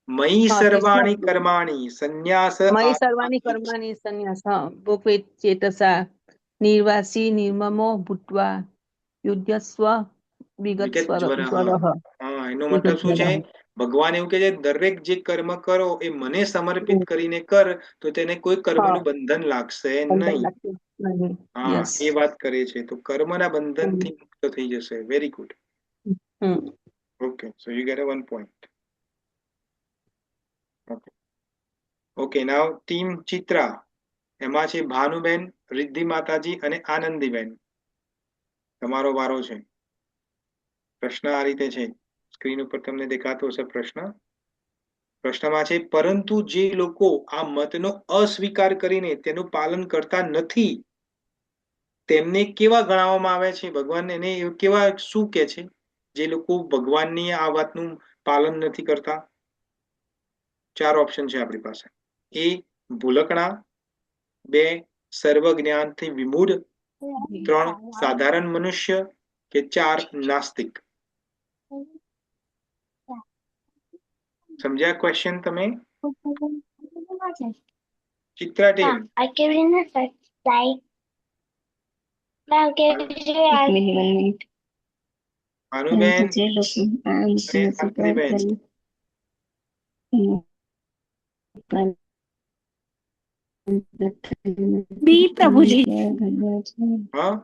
મયી સર્વાણી કર્માણી સંન્યાસ. મયી સર્વાણી કર્માણી સંન્યાસ ભોગવેત ચેતસા નિર્વાસી નિર્મમો ભૂત્વા યુધ્યસ્વ વિગતસ્વરઃ. એનો મતલબ શું છે? ભગવાન એવું કે છે, દરેક જે કર્મ કરો એ મને સમર્પિત કરીને કર, તો તેને કોઈ કર્મનું બંધન લાગશે નહીં. હા, એ વાત કરે છે. તો કર્મના બંધનથી મુક્ત થઈ જશે. Very good. Okay, so you get 1 point. Okay now team Chitra, એમાં છે ભાનુબેન, રિદ્ધિ માતાજી અને આનંદીબેન. તમારો વારો છે. પ્રશ્ન આ રીતે છે, સ્ક્રીન ઉપર તમને દેખાતો હશે પ્રશ્ન. પ્રશ્નમાં છે, પરંતુ જે લોકો આ મતનો અસ્વીકાર કરીને તેનું પાલન કરતા નથી તેમને કેવા ગણાવવામાં આવે છે? ભગવાન એને કેવા શું કે છે જે લોકો ભગવાનની આ વાતનું પાલન નથી કરતા? 4 ઓપ્શન છે આપણી પાસે. એ ભૂલકણા, 2 સર્વ જ્ઞાનથી વિમૂઢ, 3 સાધારણ મનુષ્ય કે 4 નાસ્તિક. સમજ્યા ક્વેશ્ચન તમે? ચિત્રા ટીમ. ભાનુબેન અને આનંદીબેન. બી પ્રભુજી. હા,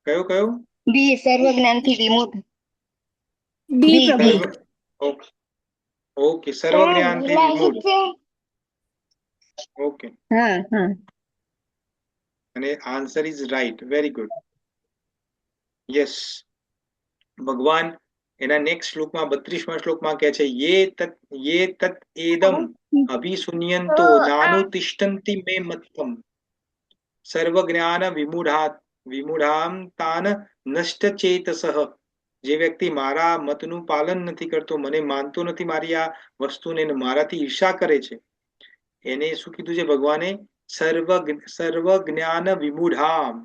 કયું? બી સર્વ જ્ઞાનથી વિમુખ. બી પ્રભુ. ઓકે, સર્વ જ્ઞાનથી વિમૂઢ. ઓકે, હા. અને answer is right. Very good. Yes. ભગવાન એના નેક્સ્ટ શ્લોકમાં 32મા શ્લોકમાં કહે છે, યે તત એદમ અભિશુન્યંતો નાનુતિષ્ઠન્તિ મે મત્તમ સર્વ જ્ઞાન વિમૂઢામ તાન નષ્ટચેતસઃ. જે વ્યક્તિ મારા મતનું પાલન નથી કરતો, મને માનતો નથી, મારી આ વસ્તુને મારાથી ઈર્ષા કરે છે, એને શું કીધું છે ભગવાને? સર્વ જ્ઞાન વિમૂઢામ,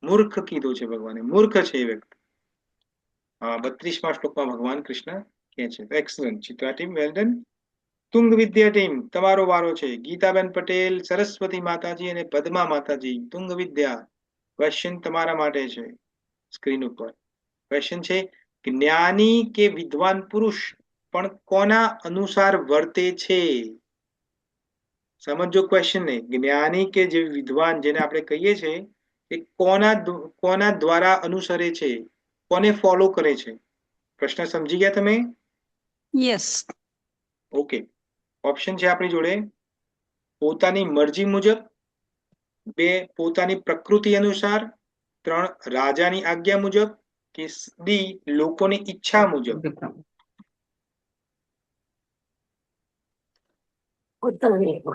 મૂર્ખ કીધું છે ભગવાને. મૂર્ખ છે એ વ્યક્તિ. 32મા શ્લોકમાં ભગવાન કૃષ્ણ કહે છે. Excellent Chitra team, well done. Tungavidya team, તમારો વારો છે. ગીતાબેન પટેલ, સરસ્વતી માતાજી અને પદ્મા માતાજી. તુંગ વિદ્યા, ક્વેશ્ચન તમારા માટે છે. સ્ક્રીન ઉપર ક્વેશ્ચન છે, જ્ઞાની કે વિદ્વાન પુરુષ પણ કોના અનુસાર વર્તે છે? સમજો ક્વેશ્ચન ને. જ્ઞાની કે જે વિદ્વાન, જેને આપણે કહીએ છીએ, એ કોના દ્વારા અનુસરે છે, કોને ફોલો કરે છે? પ્રશ્ન સમજી ગયા તમે? યસ. ઓકે. ઓપ્શન છે આપણી જોડે, પોતાની મરજી મુજબ, 2 પોતાની પ્રકૃતિ અનુસાર, 3 રાજાની આજ્ઞા મુજબ, કે ડી લોકોની ઈચ્છા મુજબ.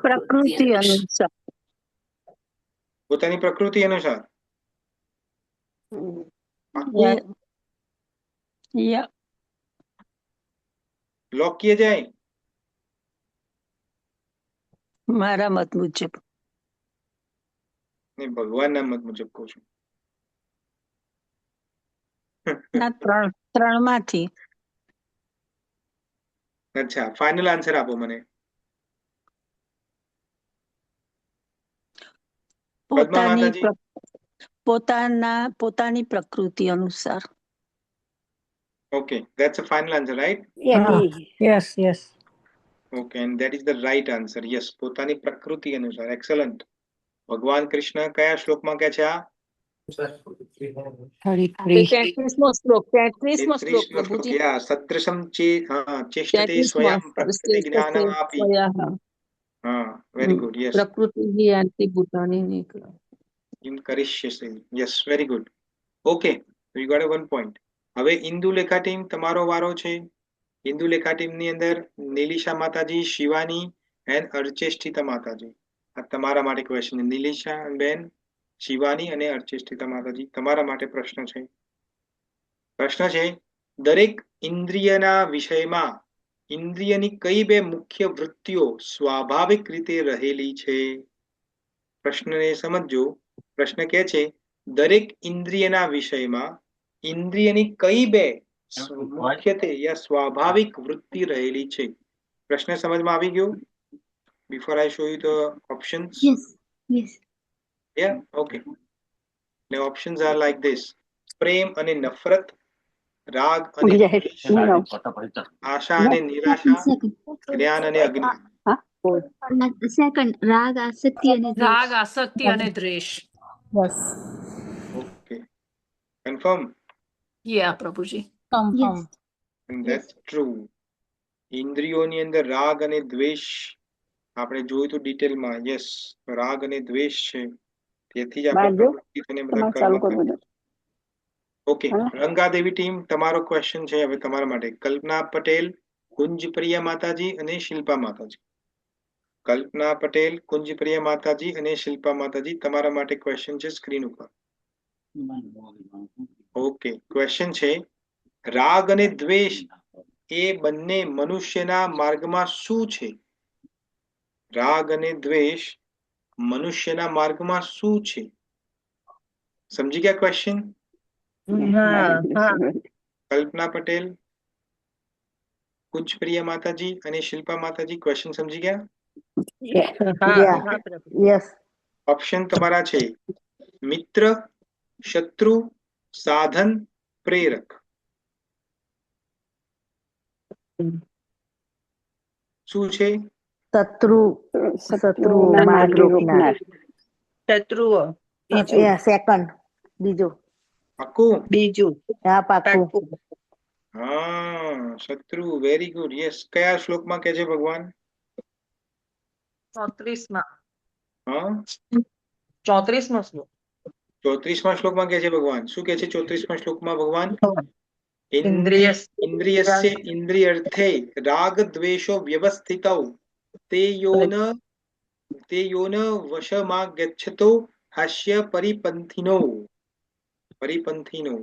પ્રકૃતિ અનુસાર. પોતાની પ્રકૃતિ અનુસાર. લોક કિए जाए? મારા મત મુજબ. નહીં, ભગવાનના મત મુજબ કહું છું. ના, 3 માંથી. અચ્છા, ફાઇનલ આન્સર આપો મને. પદ્મા માતાજી. પોતાની પ્રકૃતિ અનુસાર. Okay, that's a final answer, right? Yes. Okay, and that is the right answer. Yes, પોતાની પ્રકૃતિ અનુસાર. Excellent. ભગવાન કૃષ્ણ કયા શ્લોકમાં કહે છે આ? 33મો શ્લોક. 33મો શ્લોક પ્રભુજી. યા સદૃશમ ચેષ્ટતે સ્વયં પ્રકૃતિ જ્ઞાનમાપી. હા, very good. Yes. પ્રકૃતિ યાંતિ ભૂતાની નીકળે. Kim કરિષ્યસે. Yes, very good. Okay, we got a 1 point. હવે ઇન્દુલેખા ટીમ, તમારો વારો છે. ઇન્દુલેખા ટીમની અંદર નીલિશા માતાજી, શિવાની એન્ડ અર્ચેષ્ઠિતા માતાજી. આ તમારા માટે ક્વેશ્ચન. નીલિશા બેન, શિવાની અને અર્ચેષ્ઠિતા માતાજી, તમારા માટે પ્રશ્ન છે. પ્રશ્ન છે, દરેક ઇન્દ્રિયના વિષયમાં ઇન્દ્રિયની કઈ 2 મુખ્ય વૃત્તિઓ સ્વાભાવિક રીતે રહેલી છે? પ્રશ્નને સમજો. પ્રશ્ન કહે છે, દરેક ઇન્દ્રિયના વિષયમાં ઇન્દ્રિયની કઈ 2 મુખ્યત્વે યા સ્વાભાવિક વૃત્તિ રહેલી છે? પ્રશ્ન સમજમાં આવી ગયો? Before I show you the options. Yeah okay. The options are like this: પ્રેમ અને નફરત, રાગ અને આશા અને નિરાશા, જ્ઞાન અને અજ્ઞાન. રાગ, આસક્તિ અને દ્વેષ. Okay, confirm? Yeah, પ્રભુજી. And that's true. ઇન્દ્રિયોની અંદર રાગ અને દ્વેષ આપણે જોયું તો ડિટેલમાં. યસ, રાગ અને દ્વેષ છે, તેથી જ આપણે પ્રવૃત્તિ અને બધા કર્મ કરીએ. ઓકે, રંગાદેવી ટીમ, તમારો ક્વેશ્ચન છે હવે તમારા માટે. કલ્પના પટેલ, કુંજપ્રિયા માતાજી અને શિલ્પા માતાજી. કલ્પના પટેલ, કુંજપ્રિયા માતાજી અને શિલ્પા માતાજી, તમારા માટે ક્વેશ્ચન છે સ્ક્રીન ઉપર. ઓકે, ક્વેશ્ચન છે રાગ અને દ્વેષ એ બંને મનુષ્યના માર્ગમાં શું છે? રાગ અને દ્વેષ મનુષ્યના માર્ગમાં શું છે? સમજી ગયા ક્વેશ્ચન? કલ્પના પટેલ, કુંજપ્રિયા માતાજી અને શિલ્પા માતાજી, ક્વેશ્ચન સમજી ગયા? ઓપ્શન તમારા છે મિત્ર, શત્રુ, સાધન, પ્રેરક. શું છે? શત્રુઓ સેકન્ડ, બીજું પાક્કું? પાકું. હા, શત્રુ. Very good. યસ. કયા શ્લોકમાં કહે છે ભગવાન? 34માં. હા, 34મો શ્લોક. 34મા શ્લોકમાં કહે છે ભગવાન. શું કહે છે 34મા શ્લોકમાં ભગવાન? ઇન્દ્રિયસ્ય ઇન્દ્રિયર્થે રાગ દ્વેષો વ્યવસ્થિતૌ તે યોન વશમાં ગચ્છતો હાસ્ય પરિપંથિનો. પરિપંથિનો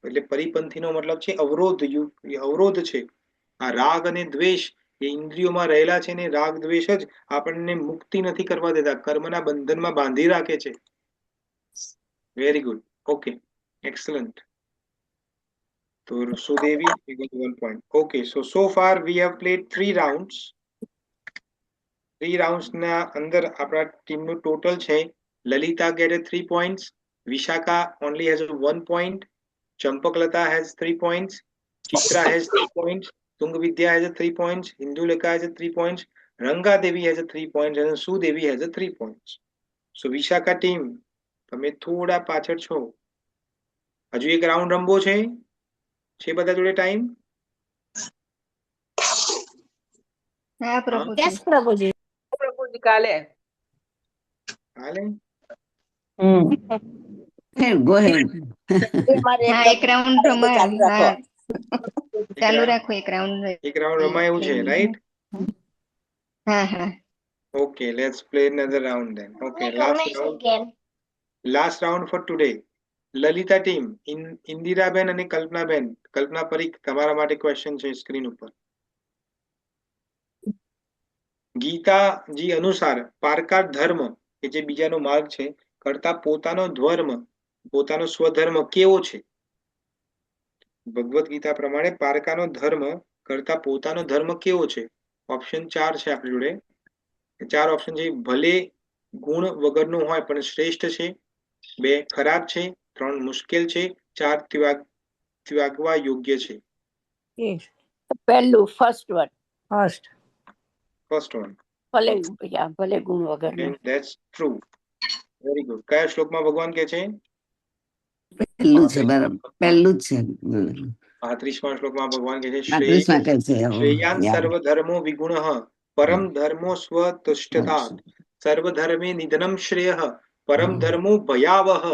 એટલે પરિપંથીનો મતલબ છે અવરોધ. અવરોધ છે. આ રાગ અને દ્વેષ એ ઇન્દ્રિયોમાં રહેલા છે ને રાગ દ્વેષ જ આપણને મુક્તિ નથી કરવા દેતા, કર્મના બંધનમાં બાંધી રાખે છે. Very good. Okay, excellent. તો સુદેવી 1 point. Okay, so far we have played 3 rounds. 3 rounds ના અંદર આપણા ટીમનું ટોટલ છે Lalita get 3 points, Vishaka only has 1 point, Champaklata has 3 points, Chitra has 3 points, Tungvidya has 3 points, Induleka has 3 points, Ranga Devi has 3 points and Sudevi has 3 points. So Vishaka team, તમે થોડા પાછળ છો. હજુ એક રાઉન્ડ રમવો છે બધા જોડે ટાઈમ? પ્રભુજી કાલે. Go ahead. એક રાઉન્ડ ચાલુ રાખો. એક રાઉન્ડ રમાય એવું છે, રાઈટ? હા. Okay, let's play another round then. Okay, last round for today. Lalita team, Indiraben અને કલ્પનાબેન. કલ્પના પરીખ, તમારા માટે ક્વેશ્ચન છે સ્ક્રીન ઉપર. ગીતાજી અનુસાર પારકા ધર્મ કે જે બીજાનો માર્ગ છે કરતા પોતાનો ધર્મ, પોતાનો સ્વધર્મ કેવો છે? ભગવદ ગીતા પ્રમાણે પારકાનો ધર્મ કરતા પોતાનો ધર્મ કેવો છે? ઓપ્શન 4 છે આપણી જોડે. 4 ઓપ્શન છે. ભલે ગુણ વગરનો હોય પણ શ્રેષ્ઠ છે, 2 ખરાબ છે, 3 મુશ્કેલ છે, 4 ત્યાગવા યોગ્ય છે. પહેલું ફર્સ્ટ વન. First one. ભલે ગુણ વગર. That's true. Very good. કયા શ્લોકમાં ભગવાન કહે છે? પહેલું છે, બરાબર. પહેલું જ છે. 35મા શ્લોકમાં ભગવાન કહે છે 35માં કહે છે, શ્રેયાન સર્વધર્મો વિગુણઃ પરમ ધર્મો સ્વતુષ્ટતાत् સર્વધર્મે નિધનમ શ્રેયઃ પરમ ધર્મો ભયાવહ.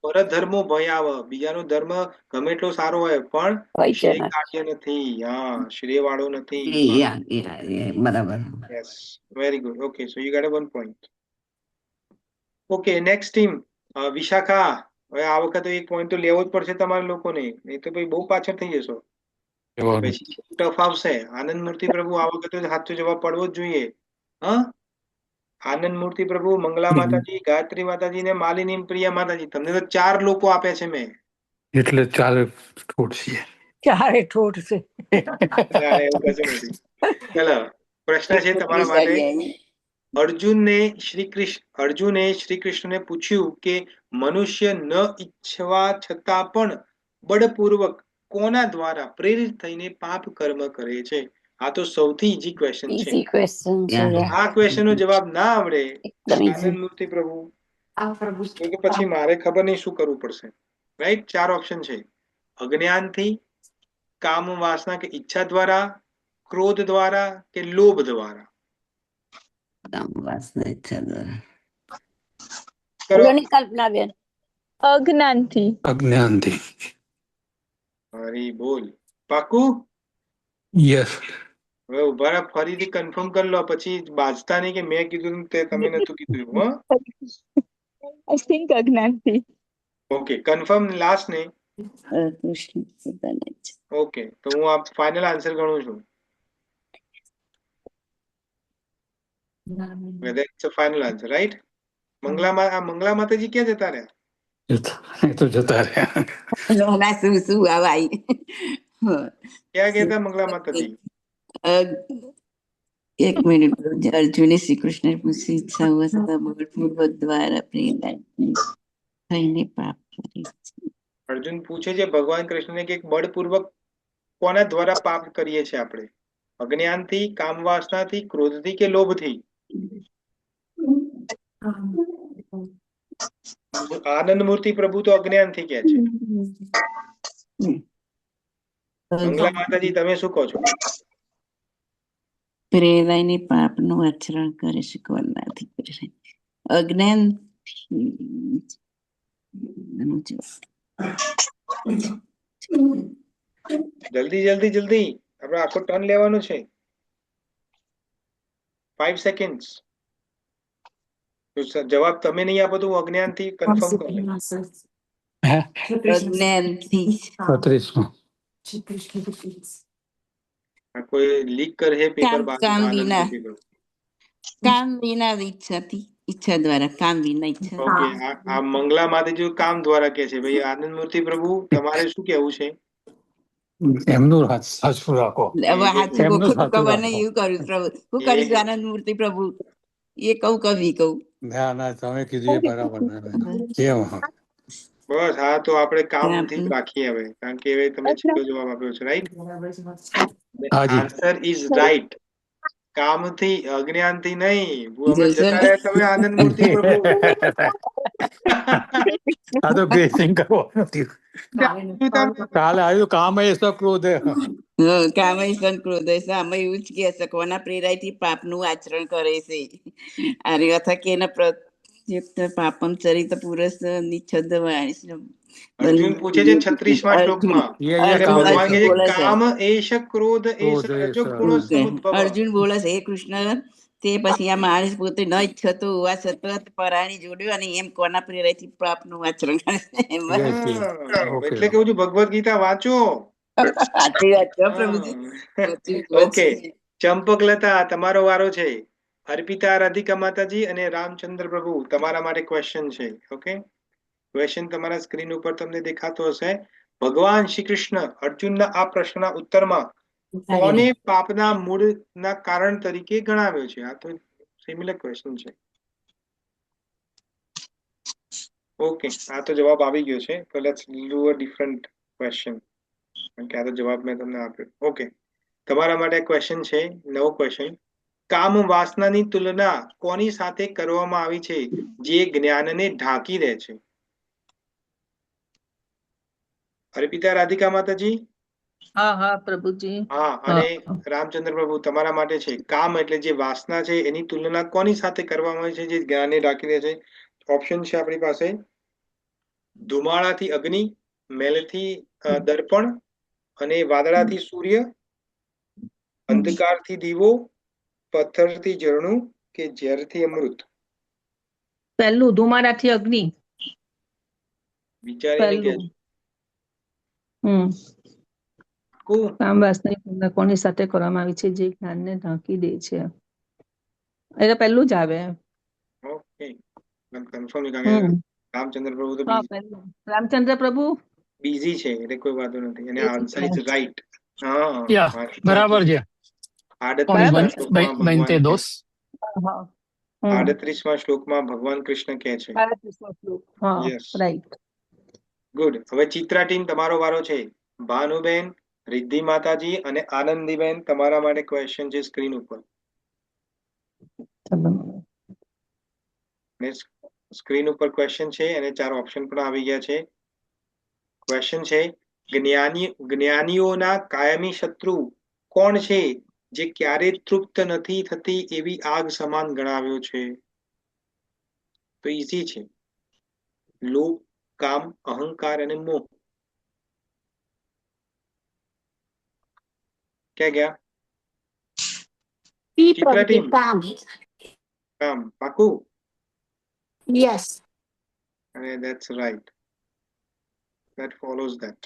પરધર્મો ભયાવહ, બીજાનો ધર્મ ગમે એટલો સારો હોય પણ શ્રેય કાર્ય નથી. હા, શ્રેય વાળો નથી. બરાબર. Yes, very good. Okay, so you got 1 point. Okay, next team Vishakha. હવે આ વખતે 1 પોઈન્ટ તો લેવો જ પડશે તમારા લોકોને, નહીં તો ભાઈ બહુ પાછળ થઈ જશો. પછી ટફ આવશે. આનંદ મૂર્તિ પ્રભુ, આ વખતે સાચો જવાબ પડવો જ જોઈએ. હા, આનંદ મૂર્તિ પ્રભુ, મંગલા માતાજી, ગાયત્રી માતાજી ને માલિની પ્રિયા માતાજી. તમને તો 4 લોકો આપે છે મેં. એટલે 4 ઠોઠ છે. 4 ઠોઠ છે. એવું કશું નથી. ચલો, પ્રશ્ન છે તમારા માટે. અર્જુને શ્રી કૃષ્ણને પૂછ્યું કે મનુષ્ય ન ઈચ્છવા છતાં પણ બળપૂર્વક કોના દ્વારા પ્રેરિત થઈને પાપ કર્મ કરે છે? આ તો સૌથી ઈઝી ક્વેશ્ચન છે. આ ક્વેશ્ચન નો જવાબ ના આવડે આનંદ મૂર્તિ પ્રભુ કે પછી મારે ખબર નહીં શું કરવું પડશે. રાઈટ? 4 ઓપ્શન છે. અજ્ઞાનથી, કામ વાસના કે ઈચ્છા દ્વારા, ક્રોધ દ્વારા કે લોભ દ્વારા? કામ વાસના ઈચ્છા દ્વારા. કરો. કલ્પનાબેન. અજ્ઞાનથી. અજ્ઞાનથી. હરી બોલ. પાકું? યસ. હવે ઉભા રહો, ફરીથી કન્ફર્મ કરી લો, પછી બાજતા નહીં કે મેં કીધું ને તે તમે નતું કીધું. હો, આઈ થિંક અજ્ઞાનથી. ઓકે, કન્ફર્મ લાસ્ટ ને? કૃષ્ણ પોતાને જ. ઓકે, તો હું આ ફાઇનલ આન્સર ગણું છું. Whether it's a final answer, right? મંગલા માતાજી ક્યાં જતા રહ્યા? એ તો જતા રહ્યા. લોલા શું શું આવાય. ક્યાં ગયા હતા મંગલા માતાજી? એક મિનિટ. અર્જુને શ્રી કૃષ્ણ પૂછી ઈચ્છા હુआ सदा बलपूर्वक द्वारा प्रेरणा થઈને પાપ કરે છે. અર્જુન પૂછે છે ભગવાન કૃષ્ણને કે બળપૂર્વક કોના દ્વારા પાપ કરીએ છીએ આપણે? અજ્ઞાનથી, કામ વાસનાથી, ક્રોધથી કે લોભથી? આનંદ મૂર્તિ પ્રભુ તો અજ્ઞાનથી કહે છે. મંગલા માતાજી તમે શું કહો છો? પ્રેરાઈને પાપનું આચરણ કરે છે કોનાથી કરે? અજ્ઞાન. જલ્દી જલ્દી જલ્દી, આપણે આખો ટર્ન લેવાનો છે. 5 સેકન્ડ્સ. જવાબ તમે નહીં આપો તો હું અજ્ઞાનથી કન્ફર્મ કરું. અજ્ઞાનથી. 35માં. કોઈ લીક કરે પેપર કામ વિના ઈચ્છાથી, ઈચ્છા દ્વારા, કામ વિના ઈચ્છા. ઓકે, આ મંગલા માતાજી કામ દ્વારા કે છે. ભાઈ આનંદ મૂર્તિ પ્રભુ તમારે શું કેવું છે? એમનું સાચું રાખો. હવે હાથું કવાને એવું કર્યું પ્રભુ. શું કરીશું આનંદ મૂર્તિ પ્રભુ? એ કહું કવિ કહું. ના તમે કીધું એ બરાબર. કેમ? બસ, હા, તો આપણે કામથી જ રાખીએ હવે, કારણ કે હવે તમે છેલ્લો જવાબ આપ્યો છે, રાઈટ? Answer is right. કામથી, અજ્ઞાનથી નહીં. ભૂવા જતા રહ્યા તમે આનંદ મૂર્તિ પ્રભુ. આ તો ગ્રેસિંગ કરવાનું થયું. કાલે આવ્યું કામ એ ક્રોધ. કામ ક્રોધ આમાં એવું જ કે કોના પ્રેરાયથી પાપનું આચરણ કરે છે. અરે અથવા કે એના પ્રત્યુક્ત પાપમ ચરિત પુરુષ નિચ્છદ અર્જુન પૂછે છે 36મા શ્લોકમાં ભગવાન કહે છે કામ એશ ક્રોધ એશ રજોગુણો સમુદ્ભવ. અર્જુન બોલે છે હે કૃષ્ણ, તે પછી આ માણસ પોતે ન ઈચ્છતો હોવા છતાં પરાણી જોડ્યો અને એમ કોના પ્રેરાયથી પાપનું આચરણ કરે છે. એટલે કેવું છું, ભગવદ ગીતા વાંચો. ઓકે, ચંપકલતા તમારો વારો છે. અર્પિતા રાધિકા માતાજી અને રામચંદ્ર પ્રભુ તમારા માટે ક્વેશ્ચન છે. ઓકે, ક્વેશ્ચન તમારા સ્ક્રીન ઉપર તમને દેખાતો હશે. ભગવાન શ્રી કૃષ્ણ અર્જુનના આ પ્રશ્નના ઉત્તરમાં કોને પાપના મૂળના કારણ તરીકે ગણાવ્યો છે? આ તો સિમિલર ક્વેશ્ચન છે. ઓકે, આ તો જવાબ આવી ગયો છે. તો let's do a different question, કારણ કે આ તો જવાબ મેં તમને આપ્યો. ઓકે, તમારા માટે ક્વેશ્ચન છે, નવો ક્વેશ્ચન. કામ વાસનાની તુલના કોની સાથે કરવામાં આવી છે જે જ્ઞાનને ઢાંકી દે છે? અર્પિતા રાધિકા માતાજી, હા પ્રભુજી. હા, અને રામચંદ્ર પ્રભુ તમારા માટે છે. કામ એટલે જે વાસના છે એની તુલના કોની સાથે કરવામાં આવી છે જે જ્ઞાનને ઢાંકી દે છે? ઓપ્શન છે આપણી પાસે: ધુમાડાથી અગ્નિ, મેલથી દર્પણ, અને વાદળાથી સૂર્ય, અંધકારથી દીવો, પથ્થરથી ઝરણું કે ઝેરથી અમૃત? પહેલું, ધુમાડાથી અગ્નિ. વિચારીને કહેજો. કામ વાસનાની તુલના કોની સાથે કરવામાં આવી છે જે જ્ઞાનને ઢાંકી દે છે? એ તો પહેલું જ આવે. Okay, confirm. રામચંદ્ર પ્રભુ તો રામચંદ્ર પ્રભુ બીઝી છે એટલે કોઈ વાંધો નથી, અને આન્સર ઇઝ રાઈટ. બરાબર છે. 38મા શ્લોકમાં ભગવાન કૃષ્ણ કહે છે. Right, good. હવે ચિત્રા ટીમ તમારો વારો છે. ભાનુબેન, રિદ્ધિ માતાજી અને આનંદીબેન તમારા માટે ક્વેશ્ચન છે સ્ક્રીન ઉપર. સ્ક્રીન ઉપર ક્વેશ્ચન છે અને 4 ઓપ્શન પણ આવી ગયા છે. ક્વેશ્ચન છે જ્ઞાનીઓના કાયમી શત્રુ કોણ છે જે ક્યારે તૃપ્ત નથી થતી એવી આગ સમાન ગણાવ્યો છે? તો ઈઝી છે. લોભ, કામ, અહંકાર અને મોહ. ક્યાં ગયા? ચિત્રા ટીમ. કામ પાકું? યસ. અને that's right. That follows that.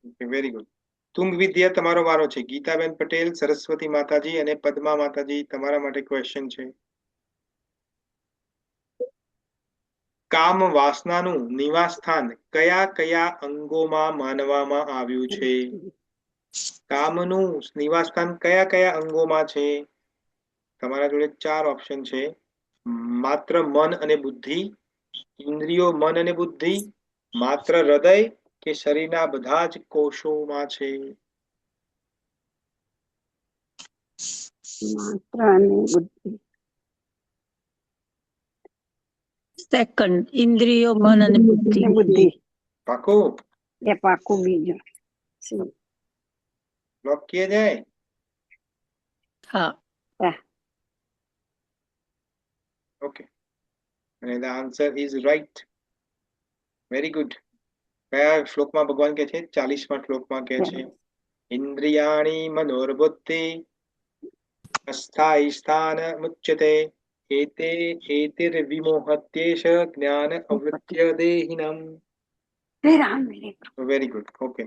Okay, very good. તુંગ વિદ્યા તમારો વારો છે. ગીતાબેન પટેલ, સરસ્વતી માતાજી અને પદ્મા માતાજી તમારા માટે ક્વેશ્ચન છે. કામ વાસનાનું નિવાસ સ્થાન કયા કયા અંગોમાં માનવામાં આવ્યું છે? કામનું નિવાસ સ્થાન કયા કયા અંગોમાં છે? તમારા જોડે 4 ઓપ્શન છે. માત્ર મન અને બુદ્ધિ, ઇન્દ્રિયો, મન અને બુદ્ધિ, માત્ર હૃદય કે શરીરના બધા જ કોષોમાં છે? માત્ર અને બુદ્ધિ. સેકન્ડ, ઇન્દ્રિયો, મન અને બુદ્ધિ. પાકું? એ પાકું. બીજું લોક કિયા જાય? હા. Okay. And the answer is right. Very good. કયા શ્લોકમાં ભગવાન કહે છે? 40મા શ્લોકમાં કહે છે ઇન્દ્રિયાણી મનોર્બુદ્ધિ અસ્થાયી સ્થાન મુચ્યતે એતે એતિર વિમોહત્યેષ જ્ઞાન અવૃત્ય દેહિનમ. Very good. Okay.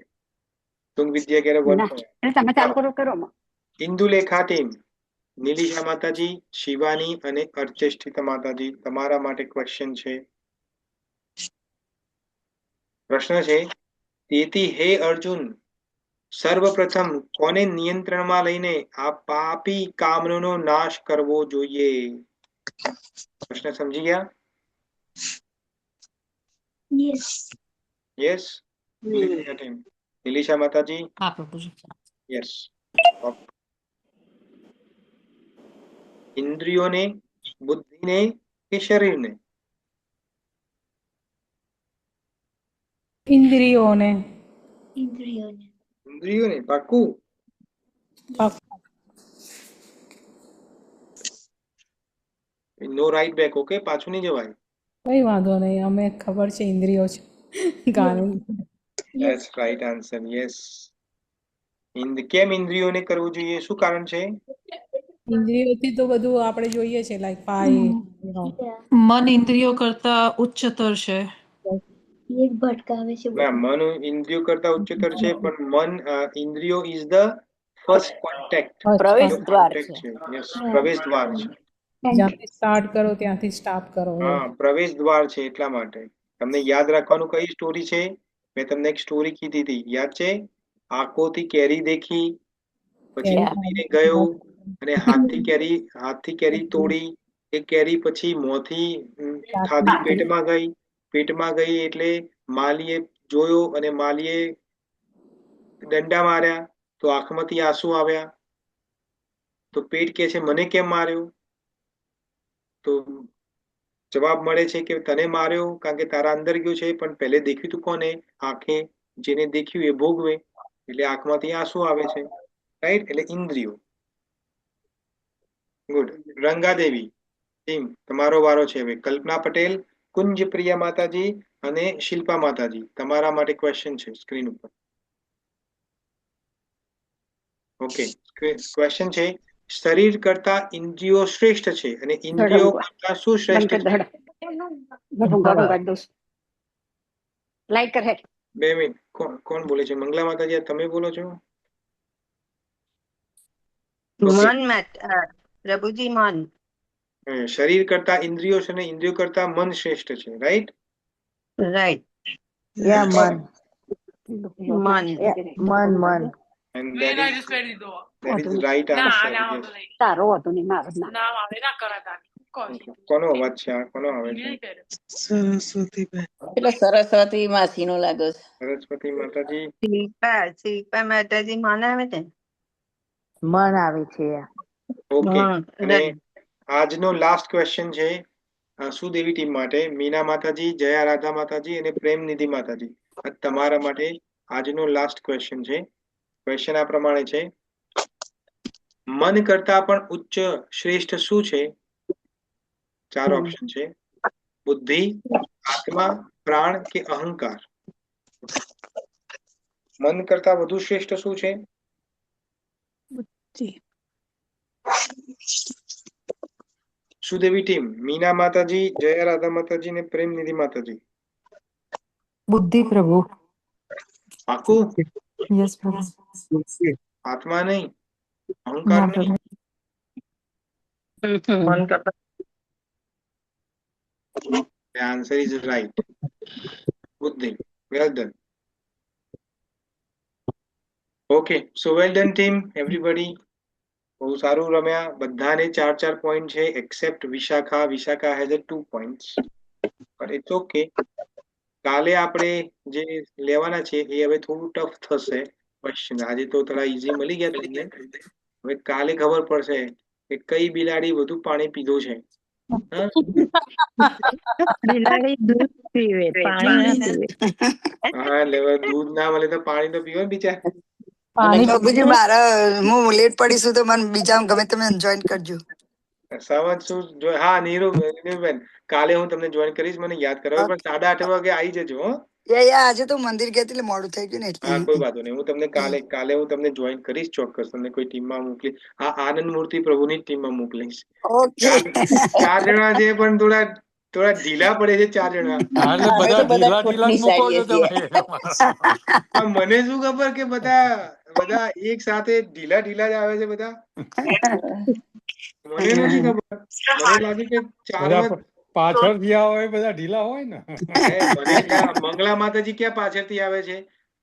Tungavidya કેરે 1 point. તમે ચાલુ કરો. ઇન્દુલેખા ટીમ, નીલિશા માતાજી, શિવાની અને અર્ચેષ્ઠિતા માતાજી તમારા માટે ક્વેશ્ચન છે. પ્રશ્ન છે તેથી હે અર્જુન, સર્વપ્રથમ કોને નિયંત્રણમાં લઈને આ પાપી કામનો નાશ કરવો જોઈએ? પ્રશ્ન સમજી ગયા? યસ. નીલિશા માતાજી. હા પ્રભુજી. યસ. ઇન્દ્રિયોને, બુદ્ધિને કે શરીરને? ઇન્દ્રિયોને. ઇન્દ્રિયોને. પાકું? નો રાઈટ બેક. ઓકે, પાછું નહીં જવાય. કઈ વાંધો નહીં, અમે ખબર છે ઇન્દ્રિયો છે. That's right answer. Yes. કેમ ઇન્દ્રિયોને કરવું જોઈએ? શું કારણ છે? ઇન્દ્રિયોથી તો બધું આપણે જોઈએ છે લાઈક પાય. મન ઇન્દ્રિયો કરતા ઉચ્ચતર છે. ના, મન ઇન્દ્રિયો કરતા ઉચ્ચતર છે, પણ મન ઇન્દ્રિયો ઇઝ ધ ફર્સ્ટ કોન્ટેક્ટ. પ્રવેશ દ્વાર છે. યસ, પ્રવેશ દ્વાર છે. જ્યાંથી સ્ટાર્ટ કરો ત્યાંથી સ્ટાપ કરો. હા, પ્રવેશ દ્વાર છે. એટલા માટે તમને યાદ રાખવાનું કઈ સ્ટોરી છે? મેં તમને એક સ્ટોરી કીધી હતી, યાદ છે? આંખોથી કેરી દેખી, પછી ઉડીને ગયો અને હાથથી કેરી તોડી. એ કેરી પછી મોંથી ખાધી, પેટમાં ગઈ એટલે માલીએ જોયો અને માલીએ દંડા માર્યા તો આંખમાંથી આંસુ આવ્યા. તો પેટ કહે છે મને કેમ માર્યો? તો જવાબ મળે છે કે તને માર્યો કારણ કે તારા અંદર ગયો છે, પણ પહેલે દેખ્યું તું કોને? આંખે. જેને દેખ્યું એ ભોગવે, એટલે આંખમાંથી આંસુ આવે છે. રાઈટ? એટલે ઇન્દ્રિયો. ગુડ. રંગાદેવી ટીમ, તમારો વારો છે હવે. કલ્પના પટેલ, કુંજ પ્રિયા માતાજી અને શિલ્પા માતાજી તમારા માટે ક્વેશ્ચન છે સ્ક્રીન ઉપર. ઓકે. ક્વેશ્ચન છે શરીર કરતા ઇન્દ્રિયો શ્રેષ્ઠ છે અને ઇન્દ્રિયો કરતા શું શ્રેષ્ઠ છે? લાઈટ કર. 2 મિનિટ. કોણ બોલે છે? મંગલા માતાજી, તમે બોલો છો? મન પ્રભુજી, મન. શરીર કરતા ઇન્દ્રિયો છે અને ઇન્દ્રિયો કરતા મન શ્રેષ્ઠ છે. રાઈટ? રાઈટ. મન. And that is right answer. Yes. તારો હતો નહીં, મારો ના. કોનો અવાજ છે આ? કોનો આવે છે? એટલે સરસ્વતી માસીનો લાગે છે. સરસ્વતી માતાજી. શિલ્પા માતાજી મન આવે છે. મન આવે છે. ઓકે. અને આજનો લાસ્ટ ક્વેશ્ચન છે સુદેવી ટીમ માટે. મીના માતાજી, જયા રાધા માતાજી અને પ્રેમ નિધિ માતાજી, આ તમારા માટે આજનો લાસ્ટ ક્વેશ્ચન છે. ક્વેશ્ચન આ પ્રમાણે છે મન કરતા પણ ઉચ્ચ શ્રેષ્ઠ શું છે? 4 ઓપ્શન છે. બુદ્ધિ, આત્મા, પ્રાણ કે અહંકાર? મન કરતા વધુ શ્રેષ્ઠ શું છે? સુદેવી ટીમ, મીના માતાજી, જયા રાધા માતાજી ને પ્રેમ નિધિ માતાજી. બુદ્ધિ પ્રભુ. પાકું? યસ પ્રભુ. આત્મા નહીં, અહંકાર ના નહીં. પ્રભુ. મન કરતા The answer is right. બુદ્ધિ. Well done. Okay, so well done team, everybody. બહુ સારું રમ્યા. બધાને 4 પોઈન્ટ છે except Vishakha. Vishakha has a 2 points. But it's okay. કાલે આપણે જે લેવાના છે એ હવે થોડું ટફ થશે ક્વેશ્ચન. આજે તો થોડા ઈઝી મળી ગયા તમને. હવે કાલે ખબર પડશે કે કઈ બિલાડી વધુ પાણી પીધો છે. બિલાડી દૂધ પીવે, પાણી ના પીવે. હા, એટલે હવે દૂધ ના મળે તો પાણી તો પીવો ને બિચાર. બાબુજી મારા હું લેટ પડીશું તો મને બીજા ગમે તમે જોઈન કરજો. સમજ શું જો. હા, નીરુબેન કાલે હું તમને જોઈન કરીશ. મને યાદ કરાવો પણ 8:30 વાગે આવી જજો. હો, આજે તો મંદિર ગઈ એટલે મોડું થઈ ગયું ને એટલે. હા, કોઈ વાંધો નહીં. હું તમને કાલે હું તમને જોઈન કરીશ ચોક્કસ. તમને કોઈ ટીમમાં મોકલી. આ આનંદ મૂર્તિ પ્રભુની ટીમમાં મોકલીશ. ઓકે. 4 જણા છે પણ થોડા ઢીલા પડે છે 4 જણા. એટલે બધા ઢીલા ઢીલા જ મૂકો છો તમે. પણ મને શું ખબર કે બધા એક સાથે ઢીલા જ આવે છે બધા. મને નથી ખબર. મને લાગે કે 4 પાછળ થયા હોય બધા ઢીલા હોય ને. મંગલા માતાજી ક્યાં પાછળથી આવે છે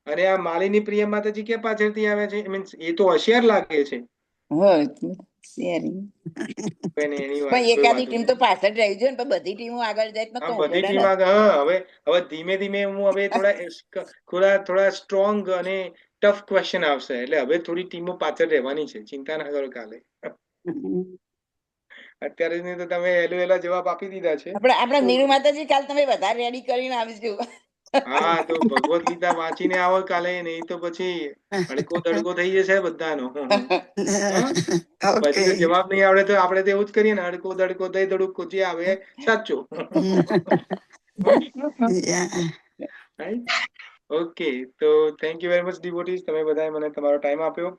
અને આ માલિની પ્રિય માતાજી ક્યાં પાછળથી આવે છે? મીન્સ એ તો હોશિયાર લાગે છે. એકાદી ટીમ તો પાછળ રહી જાય ને બધી ટીમો આગળ જાય. બધી ટીમ આગળ. હવે ધીમે ધીમે હું હવે થોડા સ્ટ્રોંગ અને ટફ ક્વેશ્ચન આવશે એટલે હવે થોડી ટીમો પાછળ રહેવાની છે. ચિંતા ના કરો કાલે. અત્યારે તો તમે એલો જવાબ આપી દીધા છે. આપડા નીરુ માતાજી કાલ તમે વધારે રેડી કરીને આવજો. હા, તો ભગવદ ગીતા વાંચીને આવો કાલે, નહીં તો પછી અડકો થઈ જશે બધાનો. પછી તો જવાબ નહીં આવડે તો આપણે તો એવું જ કરીએ ને, અડકો દઈ દડુકો જે આવે સાચો. ઓકે, તો થેન્ક યુ વેરી મચ ડિવોટીઝ. તમે બધાએ મને તમારો ટાઈમ આપ્યો.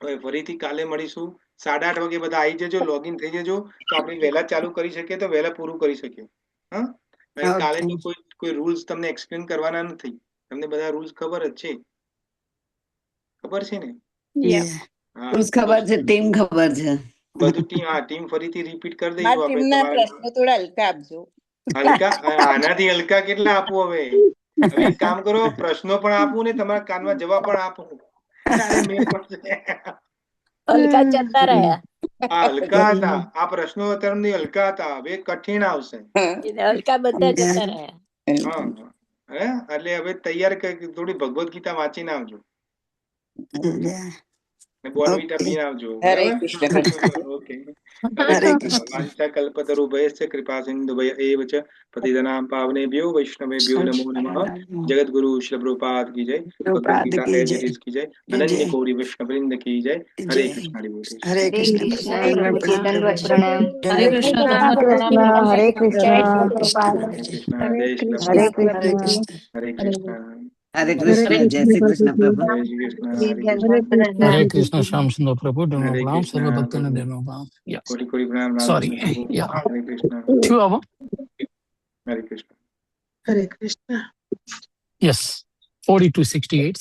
હવે ફરીથી કાલે મળીશું 8:30 વાગે. બધા આવી જજો, લોગિન થઈ જજો તો આપણે વહેલા ચાલુ કરી શકીએ, તો વહેલા પૂરું કરી શકીએ. હા, કાલે તો કોઈ રૂલ્સ તમને એક્સપ્લેન કરવાના નથી. તમને બધા રૂલ્સ ખબર જ છે. ખબર છે ને? રૂલ્સ ખબર છે, ટીમ ખબર છે બધું. ટીમ ફરીથી રિપીટ કરી દઈશું આપણે. ટીમના પ્રશ્નો થોડા હલકા આપજો. હલકા? આનાથી હલકા કેટલા આપું હવે? હવે એક કામ કરો, પ્રશ્નો પણ આપું ને તમારા કાનમાં જવાબ પણ આપું. હલકા જતા રહ્યા. હલકા હતા આ પ્રશ્નો, અત્યારની હલકા હતા. હવે કઠિન આવશે. હલકા બધા જતા રહ્યા. એટલે હવે તૈયાર થોડી ભગવદ ગીતા વાંચીને આવજો. બોર્નવિટા પીને આવજો. ઓકે. કલ્પતરુભયશ્ચ કૃપા સિંધુભય એવ ચ પતિતનાં પાવનેભ્યો વૈષ્ણવેભ્યો નમો નમઃ. જગતગુરુ શ્રી પ્રભુપાદ કી જય. Bhagavad Gita as it is કી જય. અનન્ય કોટિ વૈષ્ણવવૃંદ કી જય. હરે કૃષ્ણ. હરે કૃષ્ણ. હરે કૃષ્ણ. હરે કૃષ્ણ. હરે કૃષ્ણ. હરે કૃષ્ણ. હરે કૃષ્ણ. જય શ્રી કૃષ્ણ પ્રભુ. હરે કૃષ્ણ. શ્યામ સુંદર પ્રભુ રામ સર્વ ભક્તોને દેનો રામ. કોટી કોટી પ્રણામ. સોરી. હરે કૃષ્ણ. શું આવો? હરે કૃષ્ણ. હરે કૃષ્ણ. યસ, 4268